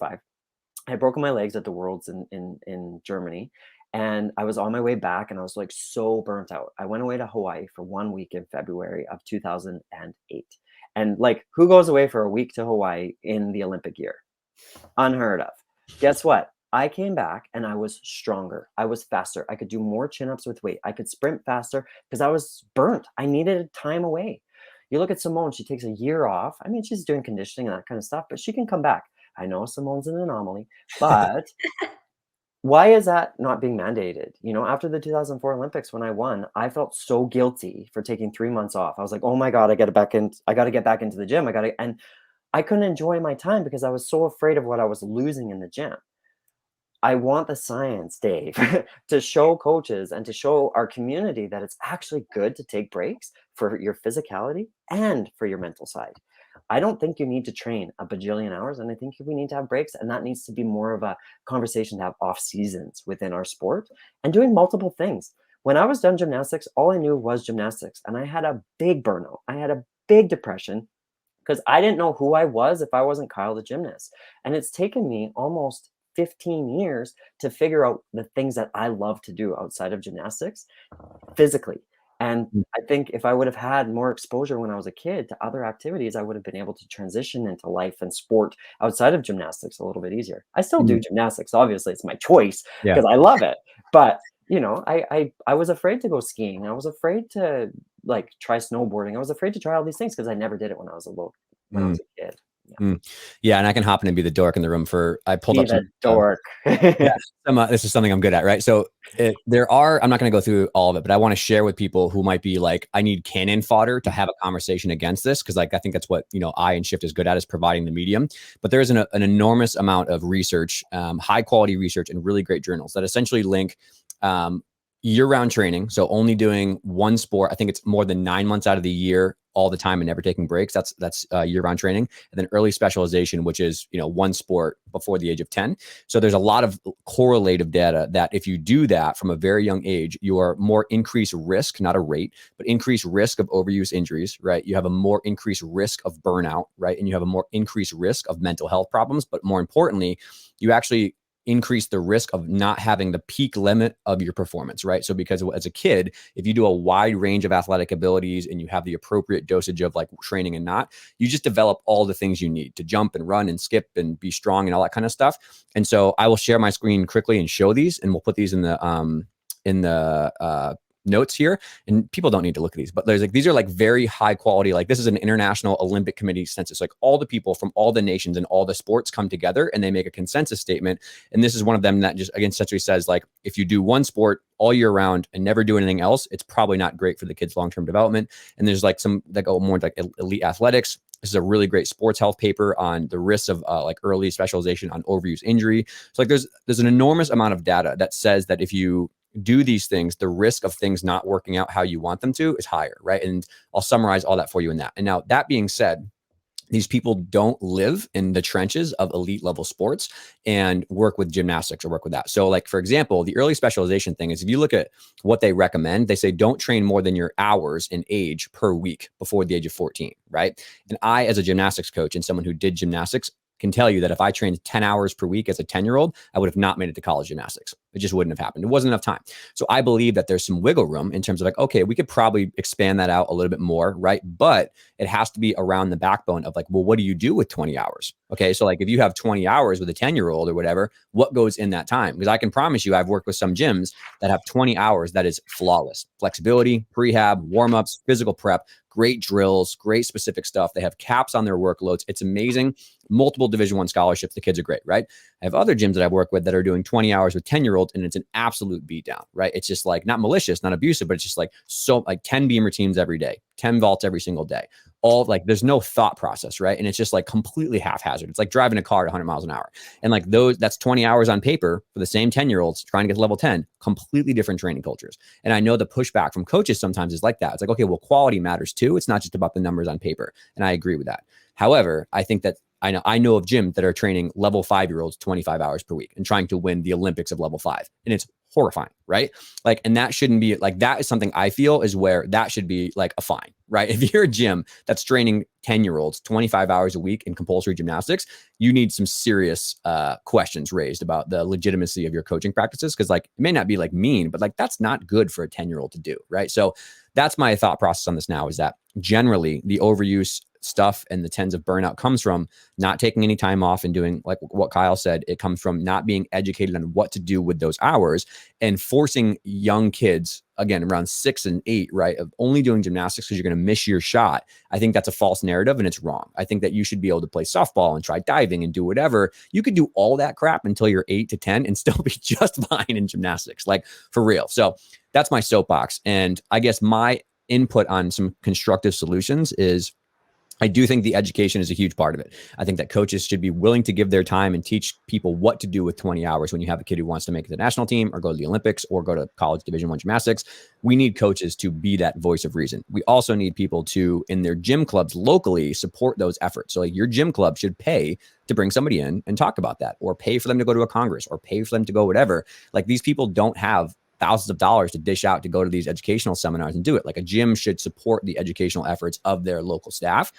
I had broken my legs at the Worlds in Germany. And I was on my way back, and I was like so burnt out. I went away to Hawaii for 1 week in February of 2008. And like, who goes away for a week to Hawaii in the Olympic year? Unheard of. Guess what? I came back and I was stronger. I was faster. I could do more chin-ups with weight. I could sprint faster because I was burnt. I needed time away. You look at Simone, she takes a year off. I mean, she's doing conditioning and that kind of stuff, but she can come back. I know Simone's an anomaly, but why is that not being mandated? After the 2004 Olympics, when I won, I felt so guilty for taking 3 months off. I was like, oh my God, I got to get back into the gym. And I couldn't enjoy my time because I was so afraid of what I was losing in the gym. I want the science, Dave, to show coaches and to show our community that it's actually good to take breaks for your physicality and for your mental side. I don't think you need to train a bajillion hours, and I think we need to have breaks, and that needs to be more of a conversation to have off seasons within our sport and doing multiple things. When I was done gymnastics, all I knew was gymnastics, and I had a big burnout. I had a big depression because I didn't know who I was if I wasn't Kyle the gymnast. And it's taken me almost 15 years to figure out the things that I love to do outside of gymnastics physically. And I think if I would have had more exposure when I was a kid to other activities, I would have been able to transition into life and sport outside of gymnastics a little bit easier. I still do gymnastics. Obviously, it's my choice because I love it. But, I was afraid to go skiing. I was afraid to like try snowboarding. I was afraid to try all these things because I never did it when I was a kid. Yeah, and I can hop in and be the dork in the room I pulled up some dork. This is something I'm good at, right? So I'm not going to go through all of it, but I want to share with people who might be like, I need cannon fodder to have a conversation against this, because like I think that's what I and Shift is good at, is providing the medium. But there is an enormous amount of research, high quality research, and really great journals that essentially link year-round training. So only doing one sport. I think it's more than 9 months out of the year, all the time, and never taking breaks. That's year-round training. And then early specialization, which is one sport before the age of 10. So there's a lot of correlative data that if you do that from a very young age, you are more increased risk, not a rate, but increased risk of overuse injuries, right? You have a more increased risk of burnout, right? And you have a more increased risk of mental health problems. But more importantly, you actually increase the risk of not having the peak limit of your performance, right? So because as a kid, if you do a wide range of athletic abilities and you have the appropriate dosage of like training and not, you just develop all the things you need to jump and run and skip and be strong and all that kind of stuff. And so I will share my screen quickly and show these, and we'll put these in the notes here, and people don't need to look at these, but these are like very high quality. Like, this is an International Olympic Committee census. Like, all the people from all the nations and all the sports come together and they make a consensus statement. And this is one of them that just, again, essentially says, like, if you do one sport all year round and never do anything else, it's probably not great for the kid's long-term development. And there's like some that go more like elite athletics. This is a really great sports health paper on the risks of like early specialization on overuse injury. So like there's an enormous amount of data that says that if you do these things, the risk of things not working out how you want them to is higher, right? And I'll summarize all that for you in that. And now, that being said, these people don't live in the trenches of elite level sports and work with gymnastics or work with that. So like, for example, the early specialization thing is, if you look at what they recommend, they say, don't train more than your hours in age per week before the age of 14. Right. And I, as a gymnastics coach and someone who did gymnastics, can tell you that if I trained 10 hours per week as a 10-year-old, I would have not made it to college gymnastics. It just wouldn't have happened. It wasn't enough time. So I believe that there's some wiggle room in terms of like, okay, we could probably expand that out a little bit more, right? But it has to be around the backbone of like, well, what do you do with 20 hours? Okay. So like if you have 20 hours with a 10-year-old or whatever, what goes in that time? Because I can promise you, I've worked with some gyms that have 20 hours that is flawless. Flexibility, prehab, warm-ups, physical prep, great drills, great specific stuff. They have caps on their workloads. It's amazing. Multiple Division I scholarships. The kids are great, right? I have other gyms that I've worked with that are doing 20 hours with 10-year-olds, and it's an absolute beatdown, right? It's just like not malicious, not abusive, but it's just like so like 10 beam routines every day, 10 vaults every single day. All like there's no thought process, right? And it's just like completely haphazard. It's like driving a car at 100 miles an hour. And like that's 20 hours on paper for the same 10-year-olds trying to get to level 10, completely different training cultures. And I know the pushback from coaches sometimes is like that. It's like, okay, well, quality matters too. It's not just about the numbers on paper. And I agree with that. However, I think that I know of gyms that are training level 5-year-olds 25 hours per week and trying to win the Olympics of level 5. And it's horrifying, right? Like, and that shouldn't be like, that is something I feel is where that should be like a fine, right? If you're a gym that's training 10-year-olds 25 hours a week in compulsory gymnastics, you need some serious questions raised about the legitimacy of your coaching practices. Cause like, it may not be like mean, but like, that's not good for a 10-year-old to do, right? So that's my thought process on this now, is that generally the overuse stuff and the tens of burnout comes from not taking any time off and doing like what Kyle said. It comes from not being educated on what to do with those hours and forcing young kids, again, around 6 and 8, right, of only doing gymnastics because you're going to miss your shot. I think that's a false narrative and it's wrong. I think that you should be able to play softball and try diving and do whatever. You could do all that crap until you're 8 to 10 and still be just fine in gymnastics, like for real. So that's my soapbox. And I guess my input on some constructive solutions is, I do think the education is a huge part of it. I think that coaches should be willing to give their time and teach people what to do with 20 hours when you have a kid who wants to make the national team or go to the Olympics or go to college Division I gymnastics. We need coaches to be that voice of reason. We also need people to, in their gym clubs locally, support those efforts. So like your gym club should pay to bring somebody in and talk about that, or pay for them to go to a Congress, or pay for them to go whatever. Like these people don't have thousands of dollars to dish out to go to these educational seminars and do it. Like a gym should support the educational efforts of their local staff.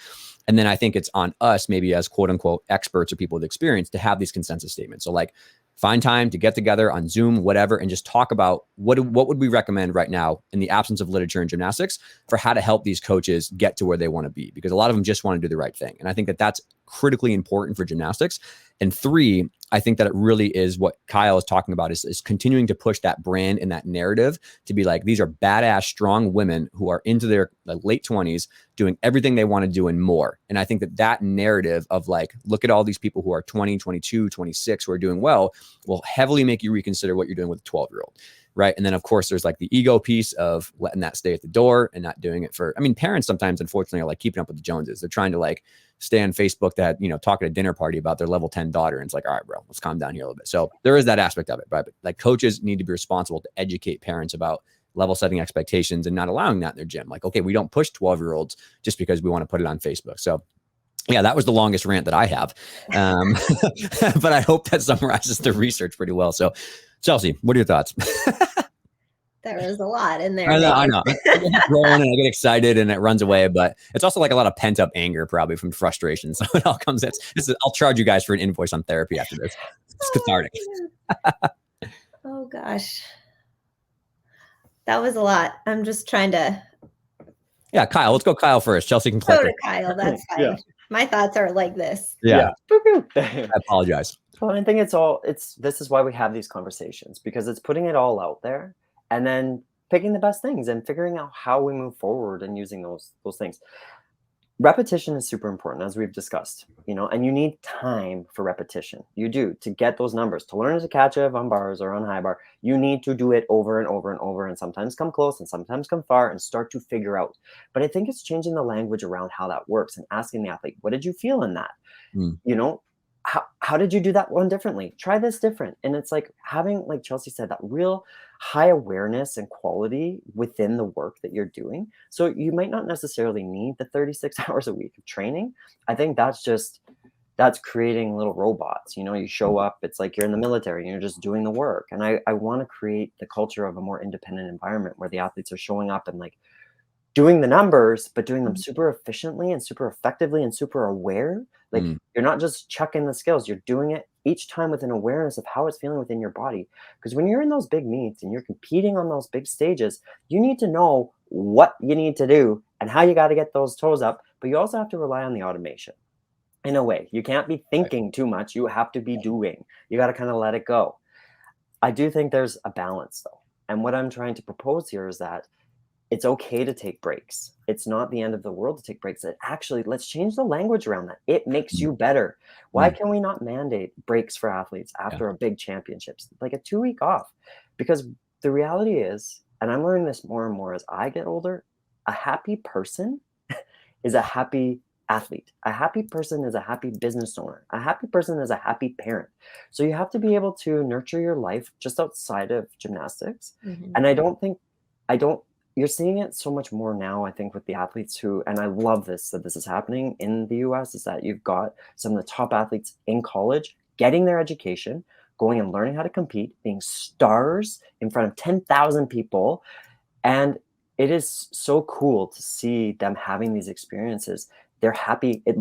And then I think it's on us, maybe as quote unquote experts or people with experience, to have these consensus statements. So like find time to get together on Zoom, whatever, and just talk about what would we recommend right now in the absence of literature in gymnastics for how to help these coaches get to where they want to be, because a lot of them just want to do the right thing. And I think that that's critically important for gymnastics. And 3, I think that it really is what Kyle is talking about is continuing to push that brand and that narrative to be like, these are badass, strong women who are into their late 20s doing everything they want to do and more. And I think that that narrative of like, look at all these people who are 20, 22, 26 who are doing well will heavily make you reconsider what you're doing with a 12-year-old. Right. And then, of course, there's like the ego piece of letting that stay at the door and not doing it for, I mean, parents sometimes, unfortunately, are like keeping up with the Joneses. They're trying to like stay on Facebook that, talk at a dinner party about their level 10 daughter. And it's like, all right, bro, let's calm down here a little bit. So there is that aspect of it. But like coaches need to be responsible to educate parents about level setting expectations and not allowing that in their gym. Like, okay, we don't push 12-year-olds just because we want to put it on Facebook. So yeah, that was the longest rant that I have. But I hope that summarizes the research pretty well. So Chellsie, what are your thoughts? There was a lot in there. I know. I get rolling and I get excited and it runs away, but it's also like a lot of pent up anger, probably from frustration. So it all comes. I'll charge you guys for an invoice on therapy after this. It's cathartic. Oh gosh, that was a lot. I'm just trying to. Yeah, Kyle. Let's go, Kyle first. Chellsie can click. Go to Kyle. That's fine. Yeah. My thoughts are like this. Yeah. I apologize. Well, I think this is why we have these conversations, because it's putting it all out there and then picking the best things and figuring out how we move forward and using those things. Repetition is super important, as we've discussed, and you need time for repetition. You do, to get those numbers, to learn to catch it on bars or on high bar. You need to do it over and over and over, and sometimes come close and sometimes come far and start to figure out. But I think it's changing the language around how that works and asking the athlete, what did you feel in that? How how did you do that one differently? Try this different. And it's like having, like Chellsie said, that real high awareness and quality within the work that you're doing. So you might not necessarily need the 36 hours a week of training. I think that's creating little robots. You show up, it's like you're in the military and you're just doing the work. And I want to create the culture of a more independent environment where the athletes are showing up and like doing the numbers, but doing them super efficiently and super effectively and super aware. Like you're not just chucking the skills, you're doing it each time with an awareness of how it's feeling within your body. Because when you're in those big meets and you're competing on those big stages, you need to know what you need to do and how you got to get those toes up. But you also have to rely on the automation. In a way, you can't be thinking too much. You have to be doing. You got to kind of let it go. I do think there's a balance though. And what I'm trying to propose here is that it's okay to take breaks. It's not the end of the world to take breaks. Actually, let's change the language around that. It makes you better. Why can we not mandate breaks for athletes after a big championships, like a 2-week off? Because the reality is, and I'm learning this more and more as I get older, a happy person is a happy athlete. A happy person is a happy business owner. A happy person is a happy parent. So you have to be able to nurture your life just outside of gymnastics. And you're seeing it so much more now, I think, with the athletes who, and I love this, that this is happening in the US, is that you've got some of the top athletes in college getting their education, going and learning how to compete, being stars in front of 10,000 people. And it is so cool to see them having these experiences. They're happy. It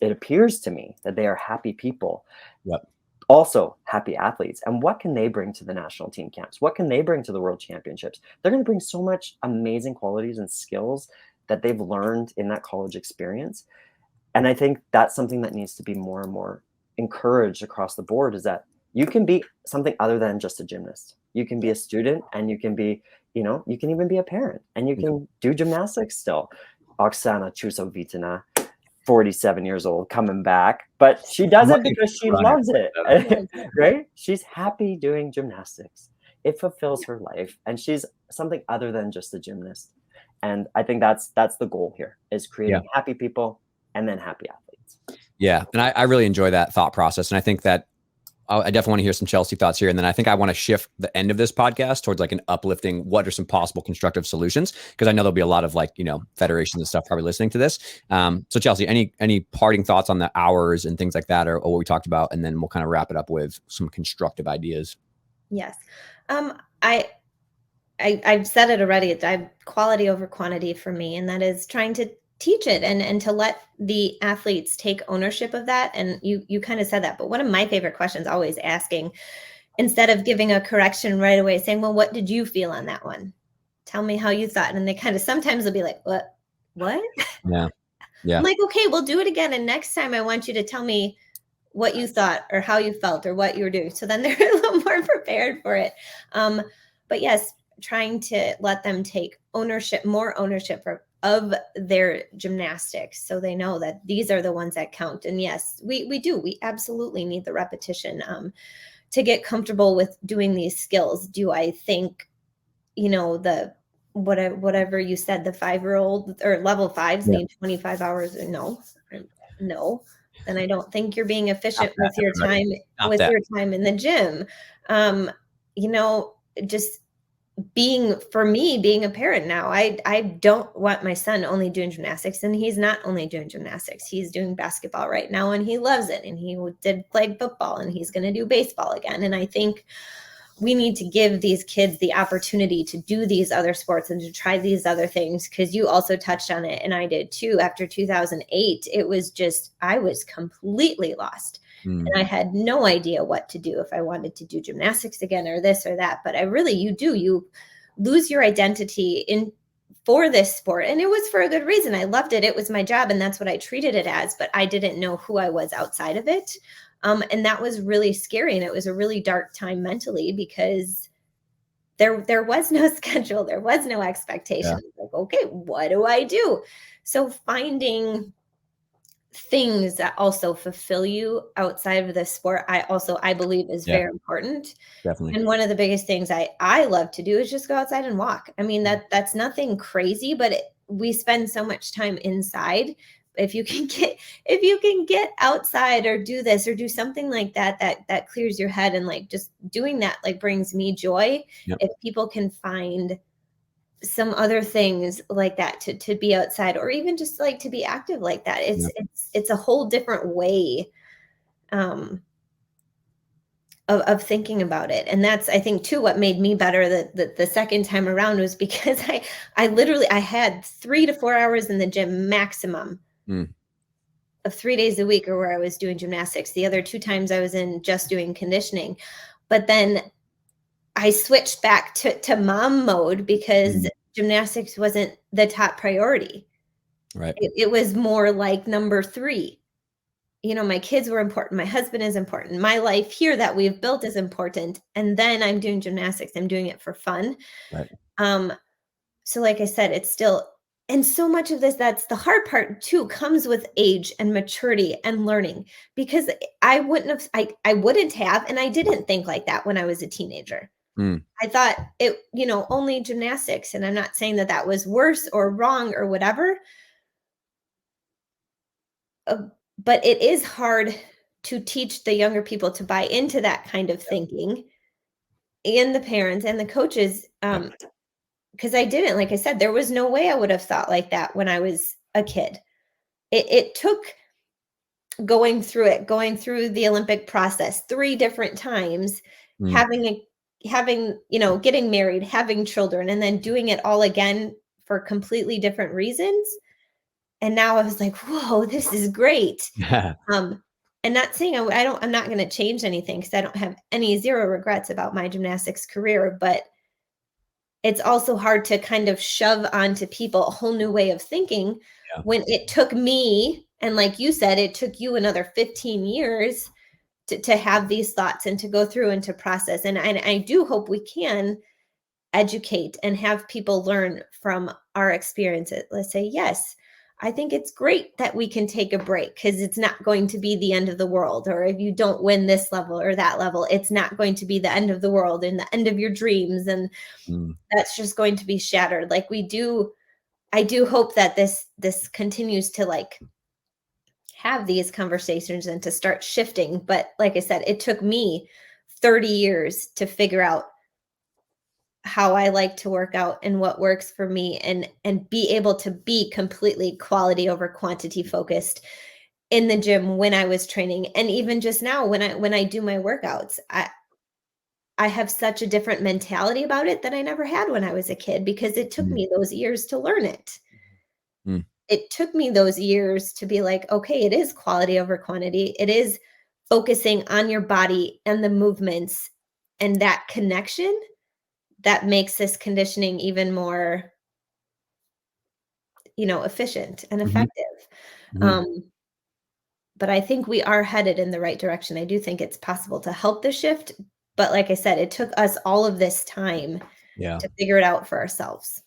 appears to me that they are happy people. Yep. Also happy athletes. And what can they bring to the national team camps? What can they bring to the world championships? They're going to bring so much amazing qualities and skills that they've learned in that college experience. And I think that's something that needs to be more and more encouraged across the board, is that you can be something other than just a gymnast. You can be a student, and you can be, you can even be a parent, and you can do gymnastics still. Oksana Chusovitana, 47 years old, coming back, but she does it because she loves it, right? She's happy doing gymnastics. It fulfills her life, and she's something other than just a gymnast. And I think that's the goal here, is creating happy people and then happy athletes. Yeah. And I really enjoy that thought process. And I think that I definitely want to hear some Chellsie thoughts here. And then I think I want to shift the end of this podcast towards like an uplifting, what are some possible constructive solutions? Because I know there'll be a lot of federations and stuff probably listening to this. So Chellsie, any parting thoughts on the hours and things like that, or what we talked about? And then we'll kind of wrap it up with some constructive ideas. Yes. I've said it already. Quality over quantity for me. And that is trying to teach it and to let the athletes take ownership of that. And you kind of said that, but one of my favorite questions, always asking, instead of giving a correction right away, saying, well, what did you feel on that one? Tell me how you thought. And they kind of, sometimes they'll be like, what? Yeah. I'm like, okay, we'll do it again. And next time I want you to tell me what you thought or how you felt or what you were doing. So then they're a little more prepared for it. But yes, trying to let them take more ownership of their gymnastics, so they know that these are the ones that count. And yes, we absolutely need the repetition to get comfortable with doing these skills. Do I think, the whatever you said, the 5-year-old or level 5s need 25 hours? No. Then I don't think you're being efficient with your time, in the gym. Just being a parent now, I don't want my son only doing gymnastics, and he's not only doing gymnastics. He's doing basketball right now, and he loves it. And he did play football, and he's going to do baseball again. And I think we need to give these kids the opportunity to do these other sports and to try these other things. Because you also touched on it, and I did too. After 2008, it was just, I was completely lost. And I had no idea what to do, if I wanted to do gymnastics again or this or that. But you lose your identity for this sport. And it was for a good reason. I loved it. It was my job, and that's what I treated it as. But I didn't know who I was outside of it. And that was really scary. And it was a really dark time mentally, because there was no schedule. There was no expectation. Like, okay, what do I do? So finding things that also fulfill you outside of the sport, I believe is very important. Definitely. And one of the biggest things I love to do is just go outside and walk. I mean, that's nothing crazy, but we spend so much time inside if you can get outside or do this or do something like that clears your head, and like just doing that like brings me joy. Yep. If people can find some other things like that to be outside, or even just like to be active like that, it's a whole different way of thinking about it. And that's, I think too, what made me better the second time around, was because I had 3 to 4 hours in the gym maximum of 3 days a week, or where I was doing gymnastics. The other 2 times I was in just doing conditioning. But then I switched back to mom mode, because gymnastics wasn't the top priority. Right. It was more like number 3. You know, my kids were important. My husband is important. My life here that we've built is important. And then I'm doing gymnastics. I'm doing it for fun. Right. So like I said, it's still, and so much of this, that's the hard part too, comes with age and maturity and learning, because I wouldn't have, and I didn't think like that when I was a teenager. I thought it, only gymnastics. And I'm not saying that was worse or wrong or whatever. But it is hard to teach the younger people to buy into that kind of thinking, and the parents and the coaches. Because I didn't, like I said, there was no way I would have thought like that when I was a kid. It took going through the Olympic process 3 different times, getting married, having children, and then doing it all again for completely different reasons. And now I was like, whoa, this is great. And not saying I'm not going to change anything, because I don't have zero regrets about my gymnastics career, but it's also hard to kind of shove onto people a whole new way of thinking when it took me, and like you said, it took you another 15 years to have these thoughts and to go through and to process. And I do hope we can educate and have people learn from our experiences. Let's say, yes, I think it's great that we can take a break, because it's not going to be the end of the world. Or if you don't win this level or that level, it's not going to be the end of the world and the end of your dreams. And that's just going to be shattered. Like I do hope that this continues to like have these conversations and to start shifting. But like I said, it took me 30 years to figure out how I like to work out and what works for me, and be able to be completely quality over quantity focused in the gym when I was training. And even just now when I do my workouts, I have such a different mentality about it that I never had when I was a kid, because it took me those years to learn it. It took me those years to be like, okay, it is quality over quantity. It is focusing on your body and the movements and that connection that makes this conditioning even more, efficient and effective. But I think we are headed in the right direction. I do think it's possible to help the shift. But like I said, it took us all of this time to figure it out for ourselves.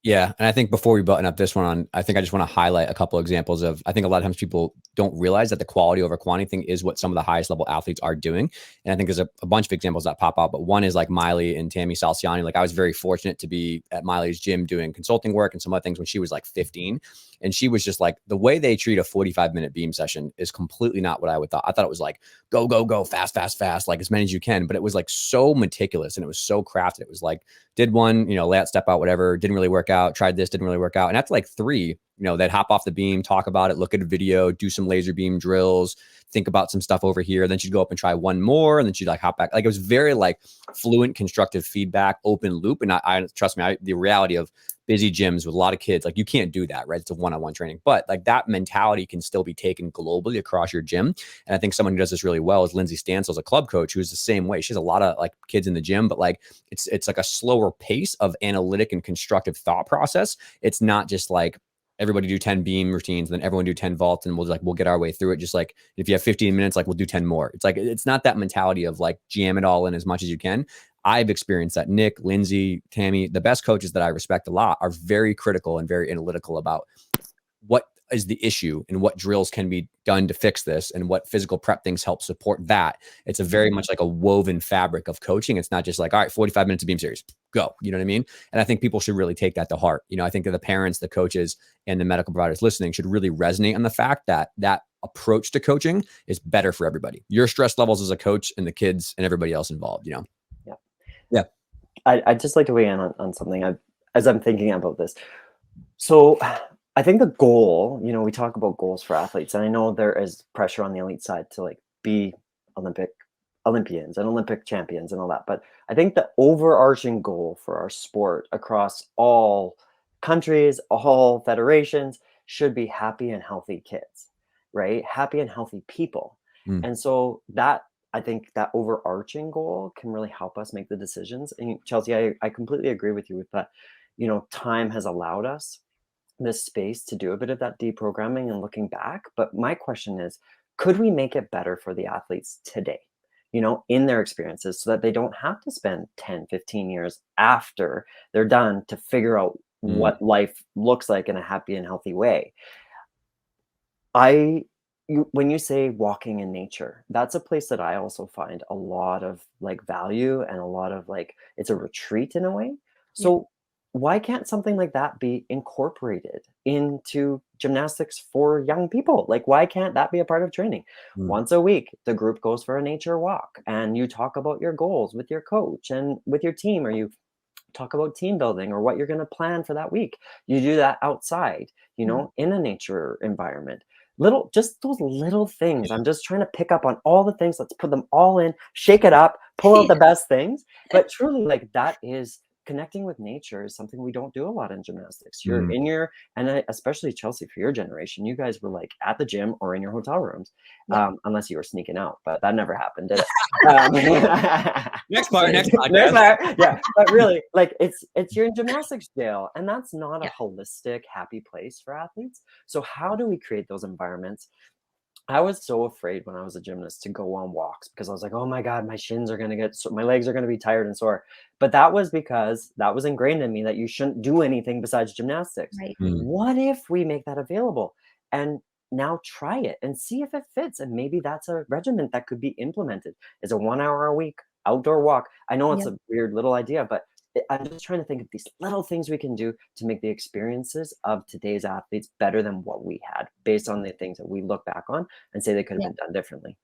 Yeah. And I think before we button up this one on, I think I just want to highlight a couple examples of, I think a lot of times people don't realize that the quality over quantity thing is what some of the highest level athletes are doing. And I think there's a bunch of examples that pop out, but one is like Miley and Tammy Salciani. Like I was very fortunate to be at Miley's gym doing consulting work and some other things when she was like 15. And she was just like, the way they treat a 45-minute beam session is completely not what I would thought. I thought it was like, go, go, go, fast, fast, fast, like as many as you can. But it was like so meticulous and it was so crafted. It was like, did one, lay out, step out, whatever, didn't really work out, tried this, didn't really work out. And after like 3, they'd hop off the beam, talk about it, look at a video, do some laser beam drills, think about some stuff over here. Then she'd go up and try one more. And then she'd like hop back. Like it was very like fluent, constructive feedback, open loop. And I trust me, the reality of busy gyms with a lot of kids, like you can't do that, right? It's a one-on-one training, but like that mentality can still be taken globally across your gym. And I think someone who does this really well is Lindsay Stansell's a club coach who's the same way. She has a lot of like kids in the gym, but like it's like a slower pace of analytic and constructive thought process. It's not just like everybody do 10 beam routines, and then everyone do 10 vaults, and we'll get our way through it. Just like if you have 15 minutes, like we'll do 10 more. It's like, it's not that mentality of like jam it all in as much as you can. I've experienced that. Nick, Lindsay, Tammy, the best coaches that I respect a lot are very critical and very analytical about what is the issue and what drills can be done to fix this and what physical prep things help support that. It's a very much like a woven fabric of coaching. It's not just like, all right, 45 minutes of beam series, go. You know what I mean? And I think people should really take that to heart. I think that the parents, the coaches, and the medical providers listening should really resonate on the fact that that approach to coaching is better for everybody. Your stress levels as a coach and the kids and everybody else involved, Yeah. Yeah. I'd just like to weigh in on something as I'm thinking about this. So I think the goal, we talk about goals for athletes, and I know there is pressure on the elite side to like be Olympians and Olympic champions and all that. But I think the overarching goal for our sport across all countries, all federations should be happy and healthy kids, right? Happy and healthy people. And so I think that overarching goal can really help us make the decisions. And Chellsie, I completely agree with you with that. Time has allowed us this space to do a bit of that deprogramming and looking back. But my question is, could we make it better for the athletes today, in their experiences, so that they don't have to spend 10, 15 years after they're done to figure out what life looks like in a happy and healthy way? When you say walking in nature, that's a place that I also find a lot of like value and a lot of like, it's a retreat in a way. So why can't something like that be incorporated into gymnastics for young people? Like, why can't that be a part of training? Once a week, the group goes for a nature walk and you talk about your goals with your coach and with your team, or you talk about team building or what you're going to plan for that week. You do that outside, in a nature environment. Just those little things. I'm just trying to pick up on all the things. Let's put them all in, shake it up, pull out the best things. But truly, like, that is connecting with nature is something we don't do a lot in gymnastics. You're in especially Chellsie, for your generation, you guys were like at the gym or in your hotel rooms, unless you were sneaking out, but that never happened, did it? Next part. Yeah, but really, like, it's you're in gymnastics jail, and that's not a holistic, happy place for athletes. So how do we create those environments? I was so afraid when I was a gymnast to go on walks because I was like, oh my God, my shins are going to my legs are going to be tired and sore. But that was because that was ingrained in me that you shouldn't do anything besides gymnastics. Right. What if we make that available and now try it and see if it fits? And maybe that's a regimen that could be implemented. It's a 1 hour a week outdoor walk. I know it's a weird little idea, but I'm just trying to think of these little things we can do to make the experiences of today's athletes better than what we had, based on the things that we look back on and say they could have been done differently.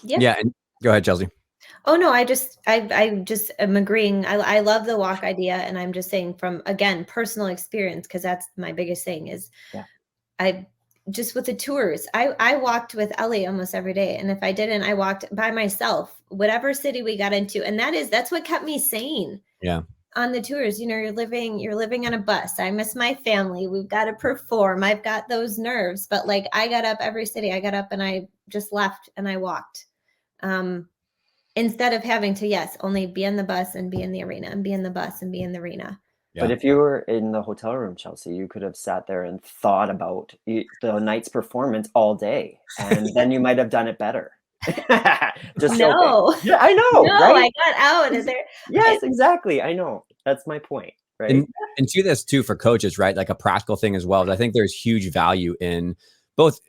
Yeah. And go ahead, Chellsie. Oh no, I just am agreeing. I love the walk idea, and I'm just saying from, again, personal experience, because that's my biggest thing is I just with the tours, I walked with Ellie almost every day. And if I didn't, I walked by myself, whatever city we got into. And that's what kept me sane. Yeah. On the tours, you're living on a bus. I miss my family. We've got to perform. I've got those nerves, but like, I got up every city. I got up and I just left and I walked. Instead of having to, only be in the bus and be in the arena and be in the bus and be in the arena. Yeah. But if you were in the hotel room, Chellsie, you could have sat there and thought about the night's performance all day, and then you might have done it better. Just no. Yeah, I know. No, right? I got out of there. Yes, exactly. I know. That's my point. Right. And to this too, for coaches, right? Like a practical thing as well. I think there's huge value in both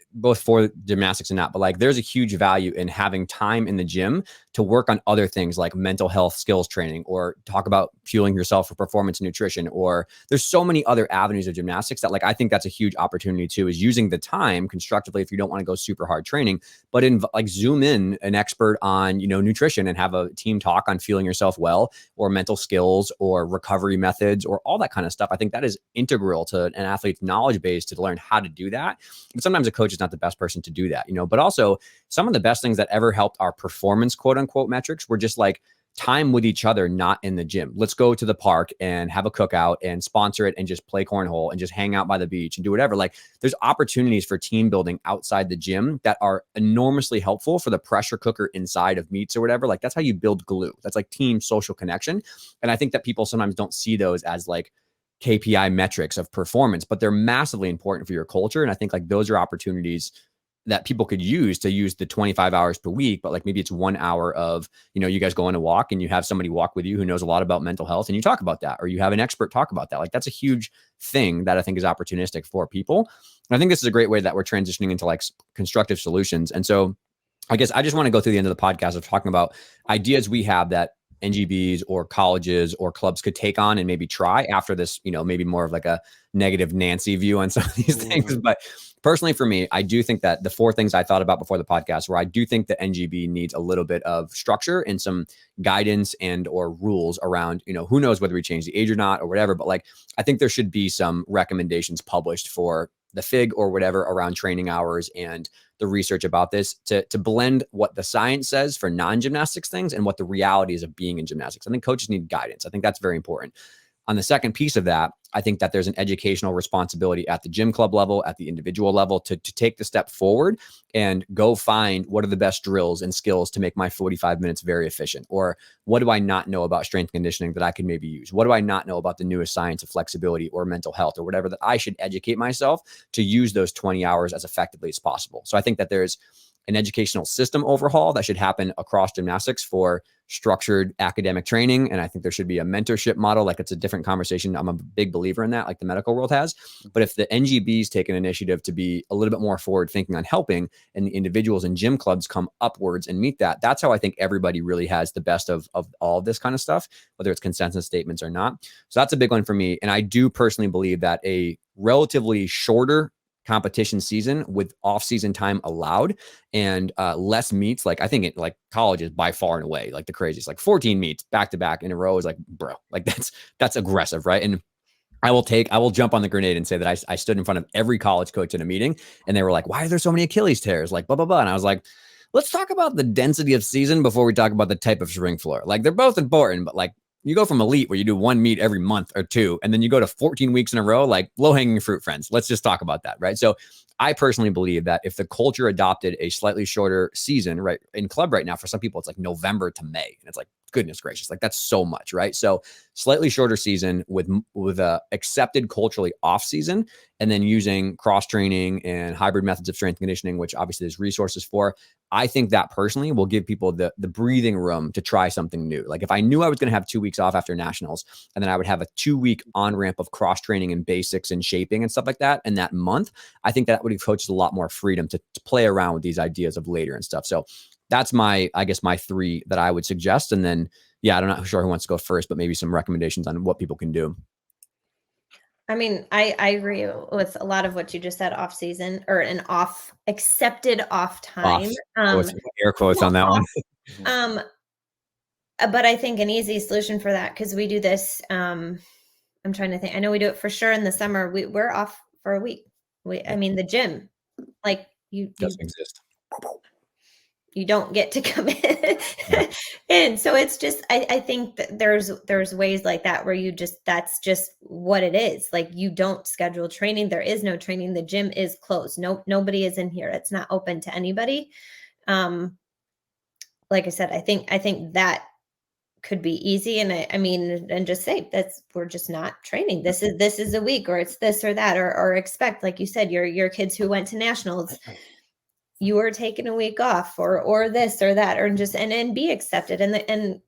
for gymnastics and not, but like there's a huge value in having time in the gym to work on other things like mental health skills training, or talk about fueling yourself for performance and nutrition, or there's so many other avenues of gymnastics that, like, I think that's a huge opportunity too, is using the time constructively if you don't want to go super hard training, but zoom in an expert on, nutrition and have a team talk on fueling yourself well, or mental skills or recovery methods or all that kind of stuff. I think that is integral to an athlete's knowledge base to learn how to do that. But sometimes a coach is not the best person to do that, but also some of the best things that ever helped our performance, quote unquote, metrics were just like time with each other, not in the gym. Let's go to the park and have a cookout and sponsor it and just play cornhole and just hang out by the beach and do whatever. Like, there's opportunities for team building outside the gym that are enormously helpful for the pressure cooker inside of meets or whatever. Like, that's how you build glue. That's like team social connection. And I think that people sometimes don't see those as like KPI metrics of performance, but they're massively important for your culture. And I think like those are opportunities that people could use the 25 hours per week, but like maybe it's 1 hour of, you guys go on a walk and you have somebody walk with you who knows a lot about mental health and you talk about that, or you have an expert talk about that. Like, that's a huge thing that I think is opportunistic for people. And I think this is a great way that we're transitioning into like constructive solutions. And so I guess I just want to go through the end of the podcast of talking about ideas we have that NGBs or colleges or clubs could take on and maybe try after this, maybe more of like a negative Nancy view on some of these things. But personally, for me, I do think that the 4 things I thought about before the podcast, where I do think the NGB needs a little bit of structure and some guidance and or rules around, who knows whether we change the age or not or whatever. But like, I think there should be some recommendations published for the FIG or whatever around training hours and the research about this to blend what the science says for non-gymnastics things and what the reality is of being in gymnastics. I think coaches need guidance. I think that's very important. On the second piece of that, I think that there's an educational responsibility at the gym club level, at the individual level, to take the step forward and go find what are the best drills and skills to make my 45 minutes very efficient. Or what do I not know about strength conditioning that I can maybe use? What do I not know about the newest science of flexibility or mental health or whatever that I should educate myself to use those 20 hours as effectively as possible? So I think that there's an educational system overhaul that should happen across gymnastics for structured academic training. And I think there should be a mentorship model. Like, it's a different conversation. I'm a big believer in that, like the medical world has. But if the NGBs take an initiative to be a little bit more forward thinking on helping, and the individuals and gym clubs come upwards and meet that, that's how I think everybody really has the best of all of this kind of stuff, whether it's consensus statements or not. So that's a big one for me. And I do personally believe that a relatively shorter competition season with off-season time allowed and less meets, like I think it, like college is by far and away like the craziest, like 14 meets back to back in a row is like, bro, like that's aggressive, right? And I will jump on the grenade and say that I stood in front of every college coach in a meeting and they were like, why are there so many Achilles tears? Like blah, blah, blah. And I was like, let's talk about the density of season before we talk about the type of spring floor. Like, they're both important, but like, you go from elite where you do 1 meet every month or 2, and then you go to 14 weeks in a row, like low-hanging fruit, friends. Let's just talk about that, right? So I personally believe that if the culture adopted a slightly shorter season, right, in club right now, for some people, it's like November to May. And it's like, goodness gracious, like that's so much, right? So slightly shorter season with a accepted culturally off season, and then using cross training and hybrid methods of strength conditioning, which obviously there's resources for. I think that personally will give people the breathing room to try something new. Like, if I knew I was going to have 2 weeks off after nationals, and then I would have a 2-week on ramp of cross training and basics and shaping and stuff like that in that month, I think that would give coaches a lot more freedom to play around with these ideas of later and stuff. So that's my 3 that I would suggest. And then, yeah, I'm not sure who wants to go first, but maybe some recommendations on what people can do. I mean, I agree with a lot of what you just said. Off season, or an accepted off time. Air quotes on that one. But I think an easy solution for that, because we do this. I'm trying to think. I know we do it for sure in the summer. We're off for a week. I mean, the gym, like you doesn't exist. You don't get to come in. And so it's just, I think that there's ways like that where that's just what it is. Like, you don't schedule training. There is no training. The gym is closed. Nobody is in here. It's not open to anybody. Like I said, I think that could be easy. And I mean, and just say we're just not training. This is a week, or it's this or that, or expect, like you said, your kids who went to nationals, you are taking a week off, or this or that, or just and be accepted. And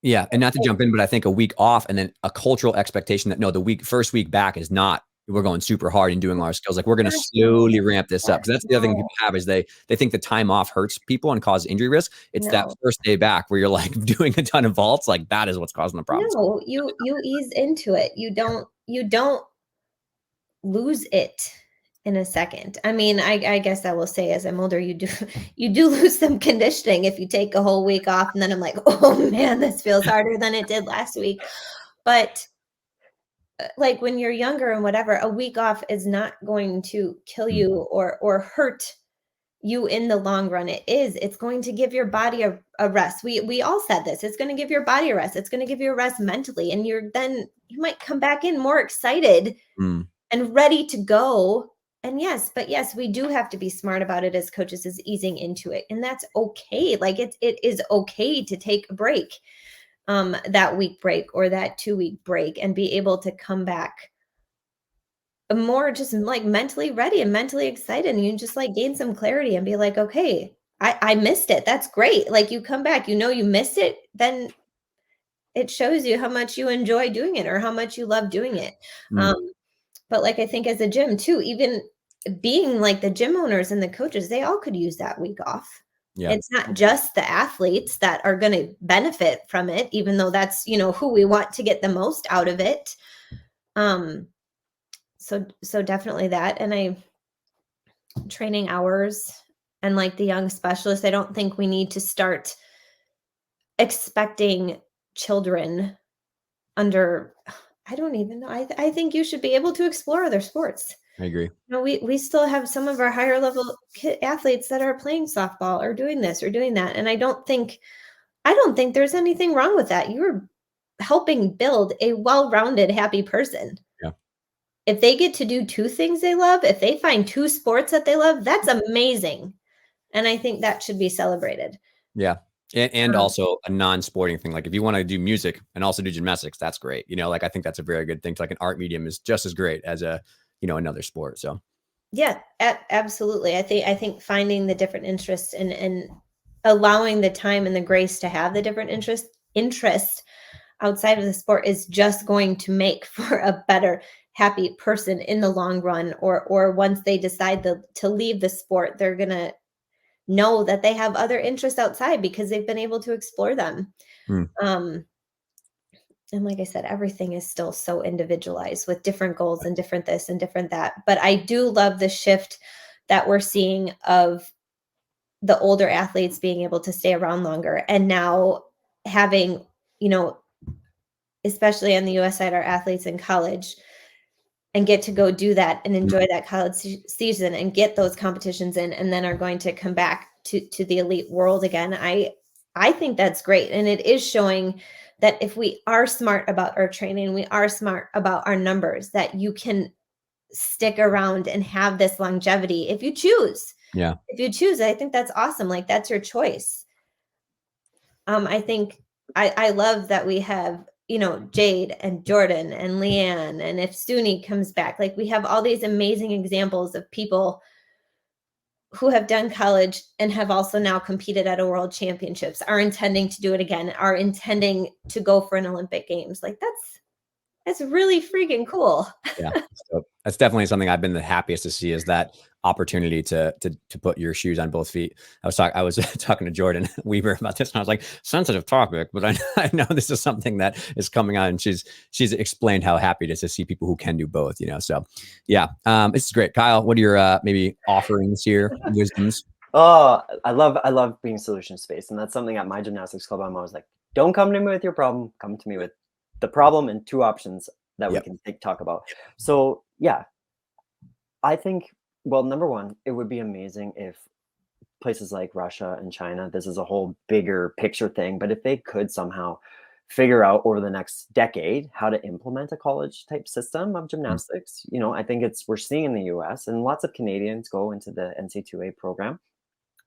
yeah, and not to jump in, but I think a week off and then a cultural expectation that no, the first week back is not, we're going super hard and doing all our skills. Like, we're going to slowly ramp this up. Because that's the other thing people have, is they think the time off hurts people and causes injury risk. It's that first day back where you're like doing a ton of vaults. Like, that is what's causing the problem. No, you ease into it. You don't lose it in a second. I mean, I guess I will say, as I'm older, you do lose some conditioning if you take a whole week off, and then I'm like, oh man, this feels harder than it did last week. But like, when you're younger and whatever, a week off is not going to kill you or hurt you in the long run. It's going to give your body a rest. We all said this. It's going to give your body a rest. It's going to give you a rest mentally, and you might come back in more excited and ready to go. And yes, we do have to be smart about it as coaches, is easing into it. And that's okay. Like, it is okay to take a break, that week break or that 2-week break, and be able to come back more just like mentally ready and mentally excited. And you just like gain some clarity and be like, okay, I missed it. That's great. Like, you come back, you missed it. Then it shows you how much you enjoy doing it, or how much you love doing it. But like, I think as a gym too, even being like the gym owners and the coaches, they all could use that week off. Yeah. It's not just the athletes that are going to benefit from it, even though that's, who we want to get the most out of it. So definitely that. And training hours and like the young specialists, I don't think we need to start expecting children under, I don't even know. I think you should be able to explore other sports. I agree. We still have some of our higher level athletes that are playing softball or doing this or doing that. And I don't think there's anything wrong with that. You're helping build a well-rounded, happy person. Yeah. If they get to do two things they love, if they find two sports that they love, that's amazing. And I think that should be celebrated. Yeah. And also a non-sporting thing. Like if you want to do music and also do gymnastics, that's great. Like I think that's a very good thing. Like an art medium is just as great as another sport. So yeah, absolutely. I think finding the different interests and allowing the time and the grace to have the different interest outside of the sport is just going to make for a better, happy person in the long run. Or once they decide to leave the sport, they're gonna know that they have other interests outside because they've been able to explore them. And like I said, everything is still so individualized with different goals and different this and different that. But I do love the shift that we're seeing of the older athletes being able to stay around longer. And now having, especially on the US side, our athletes in college and get to go do that and enjoy that college season and get those competitions in, and then are going to come back to the elite world again. I think that's great. And it is showing that if we are smart about our training, we are smart about our numbers, that you can stick around and have this longevity if you choose. Yeah. If you choose, I think that's awesome. Like that's your choice. I think I love that we have, Jade and Jordan and Leanne. And if Suni comes back, like we have all these amazing examples of people who have done college and have also now competed at a world championships, are intending to do it again, are intending to go for an Olympic Games. Like that's really freaking cool. Yeah. So that's definitely something I've been the happiest to see, is that opportunity to put your shoes on both feet. I was talking to Jordan Weaver about this, and I was like, sensitive topic, but I know this is something that is coming on, and she's explained how happy it is to see people who can do both, so yeah. This is great. Kyle, what are your maybe offerings here, wisdoms? Oh, I love being solution based, and that's something at my gymnastics club. I'm always like, don't come to me with your problem, come to me with the problem and two options that we can talk about. So yeah, I think, well, number one, it would be amazing if places like Russia and China, this is a whole bigger picture thing, but if they could somehow figure out over the next decade how to implement a college type system of gymnastics, I think we're seeing in the US, and lots of Canadians go into the NC2A program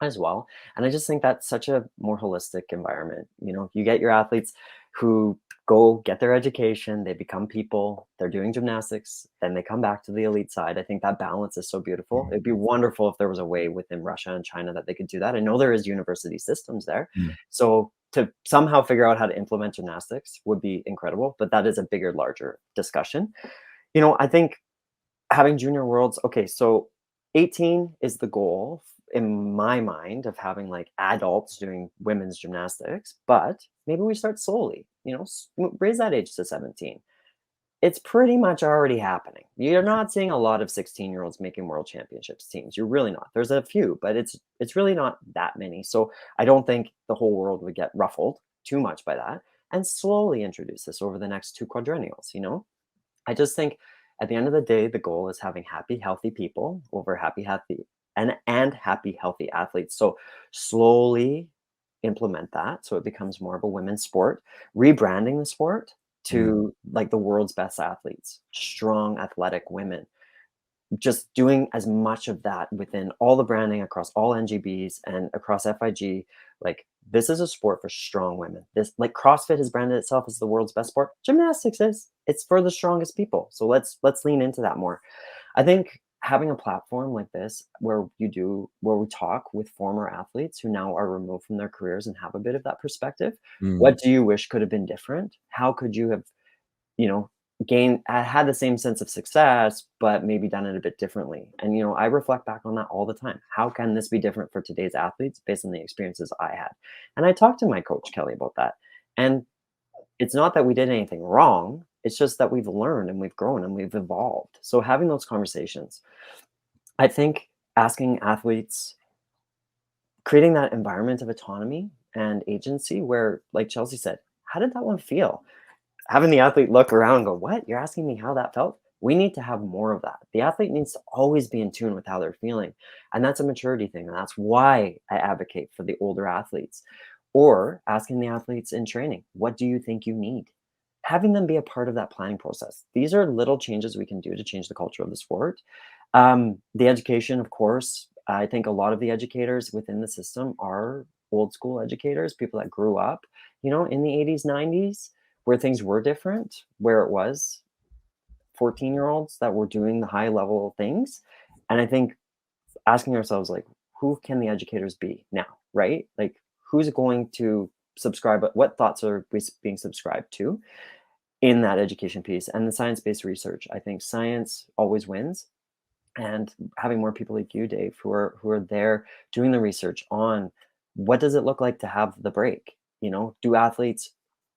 as well. And I just think that's such a more holistic environment. You get your athletes who go get their education, they become people, they're doing gymnastics, then they come back to the elite side. I think that balance is so beautiful. It'd be wonderful if there was a way within Russia and China that they could do that. I know there is university systems there. So to somehow figure out how to implement gymnastics would be incredible, but that is a bigger, larger discussion. I think having junior worlds, okay, so 18 is the goal in my mind of having like adults doing women's gymnastics, but maybe we start slowly, raise that age to 17. It's pretty much already happening. You're not seeing a lot of 16-year-olds making world championships teams. You're really not. There's a few, but it's really not that many. So I don't think the whole world would get ruffled too much by that, and slowly introduce this over the next two quadrennials. I just think at the end of the day, the goal is having happy, healthy people over happy, and happy, healthy athletes. So slowly implement that so it becomes more of a women's sport, rebranding the sport to like the world's best athletes, strong, athletic women. Just doing as much of that within all the branding across all NGBs and across FIG. Like, this is a sport for strong women. This, like, CrossFit has branded itself as the world's best sport. Gymnastics is. It's for the strongest people. So let's lean into that more. I think having a platform like this where we talk with former athletes who now are removed from their careers and have a bit of that perspective. What do you wish could have been different? How could you have, had the same sense of success, but maybe done it a bit differently. And, you know, I reflect back on that all the time. How can this be different for today's athletes based on the experiences I had? And I talked to my coach, Kelly, about that. And it's not that we did anything wrong. It's just that we've learned and we've grown and we've evolved. So having those conversations, I think asking athletes, creating that environment of autonomy and agency where, like Chellsie said, how did that one feel? Having the athlete look around and go, what? You're asking me how that felt? We need to have more of that. The athlete needs to always be in tune with how they're feeling. And that's a maturity thing. And that's why I advocate for the older athletes. Or asking the athletes in training, what do you think you need? Having them be a part of that planning process. These are little changes we can do to change the culture of the sport. The education, of course, I think a lot of the educators within the system are old school educators, people that grew up, you know, in the 80s, 90s, where things were different, where it was 14-year-olds that were doing the high level things. And I think asking ourselves, like, who can the educators be now, right? Like, who's going to subscribe, what thoughts are being subscribed to in that education piece? And the science-based research, I think science always wins. And having more people like you, Dave, who are there doing the research on what does it look like to have the break? You know, do athletes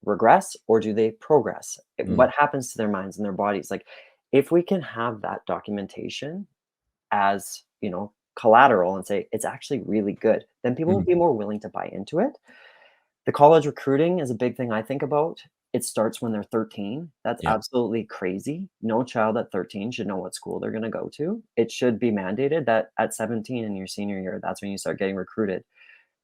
regress or do they progress? What happens to their minds and their bodies? Like, if we can have that documentation as, you know, collateral and say it's actually really good, then people will be more willing to buy into it. The college recruiting is a big thing I think about. It starts when they're 13. That's absolutely crazy. No child at 13 should know what school they're going to go to. It should be mandated that at 17 in your senior year, that's when you start getting recruited,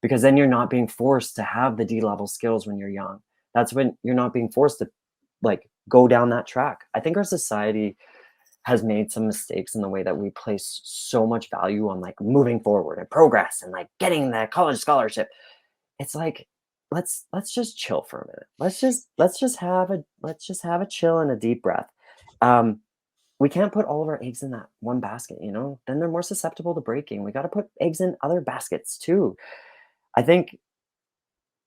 because then you're not being forced to have the D-level skills when you're young. That's when you're not being forced to, like, go down that track. I think our society has made some mistakes in the way that we place so much value on, like, moving forward and progress and, like, getting that college scholarship. It's like, let's just chill for a minute. Let's just have a chill and a deep breath. We can't put all of our eggs in that one basket, you know, then they're more susceptible to breaking. We got to put eggs in other baskets too. I think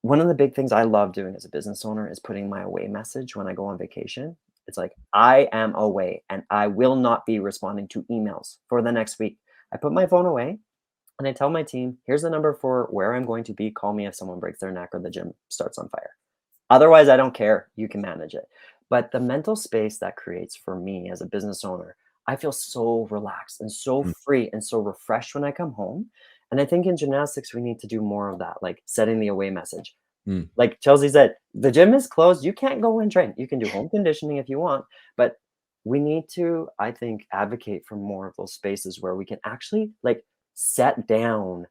one of the big things I love doing as a business owner is putting my away message when I go on vacation. It's like, I am away and I will not be responding to emails for the next week. I put my phone away and I tell my team, here's the number for where I'm going to be. Call me if someone breaks their neck or the gym starts on fire. Otherwise, I don't care. You can manage it. But the mental space that creates for me as a business owner, I feel so relaxed and so free and so refreshed when I come home. And I think in gymnastics, we need to do more of that, like setting the away message. Like Chellsie said, the gym is closed. You can't go and train. You can do home conditioning if you want, but we need to, I think, advocate for more of those spaces where we can actually, like, set down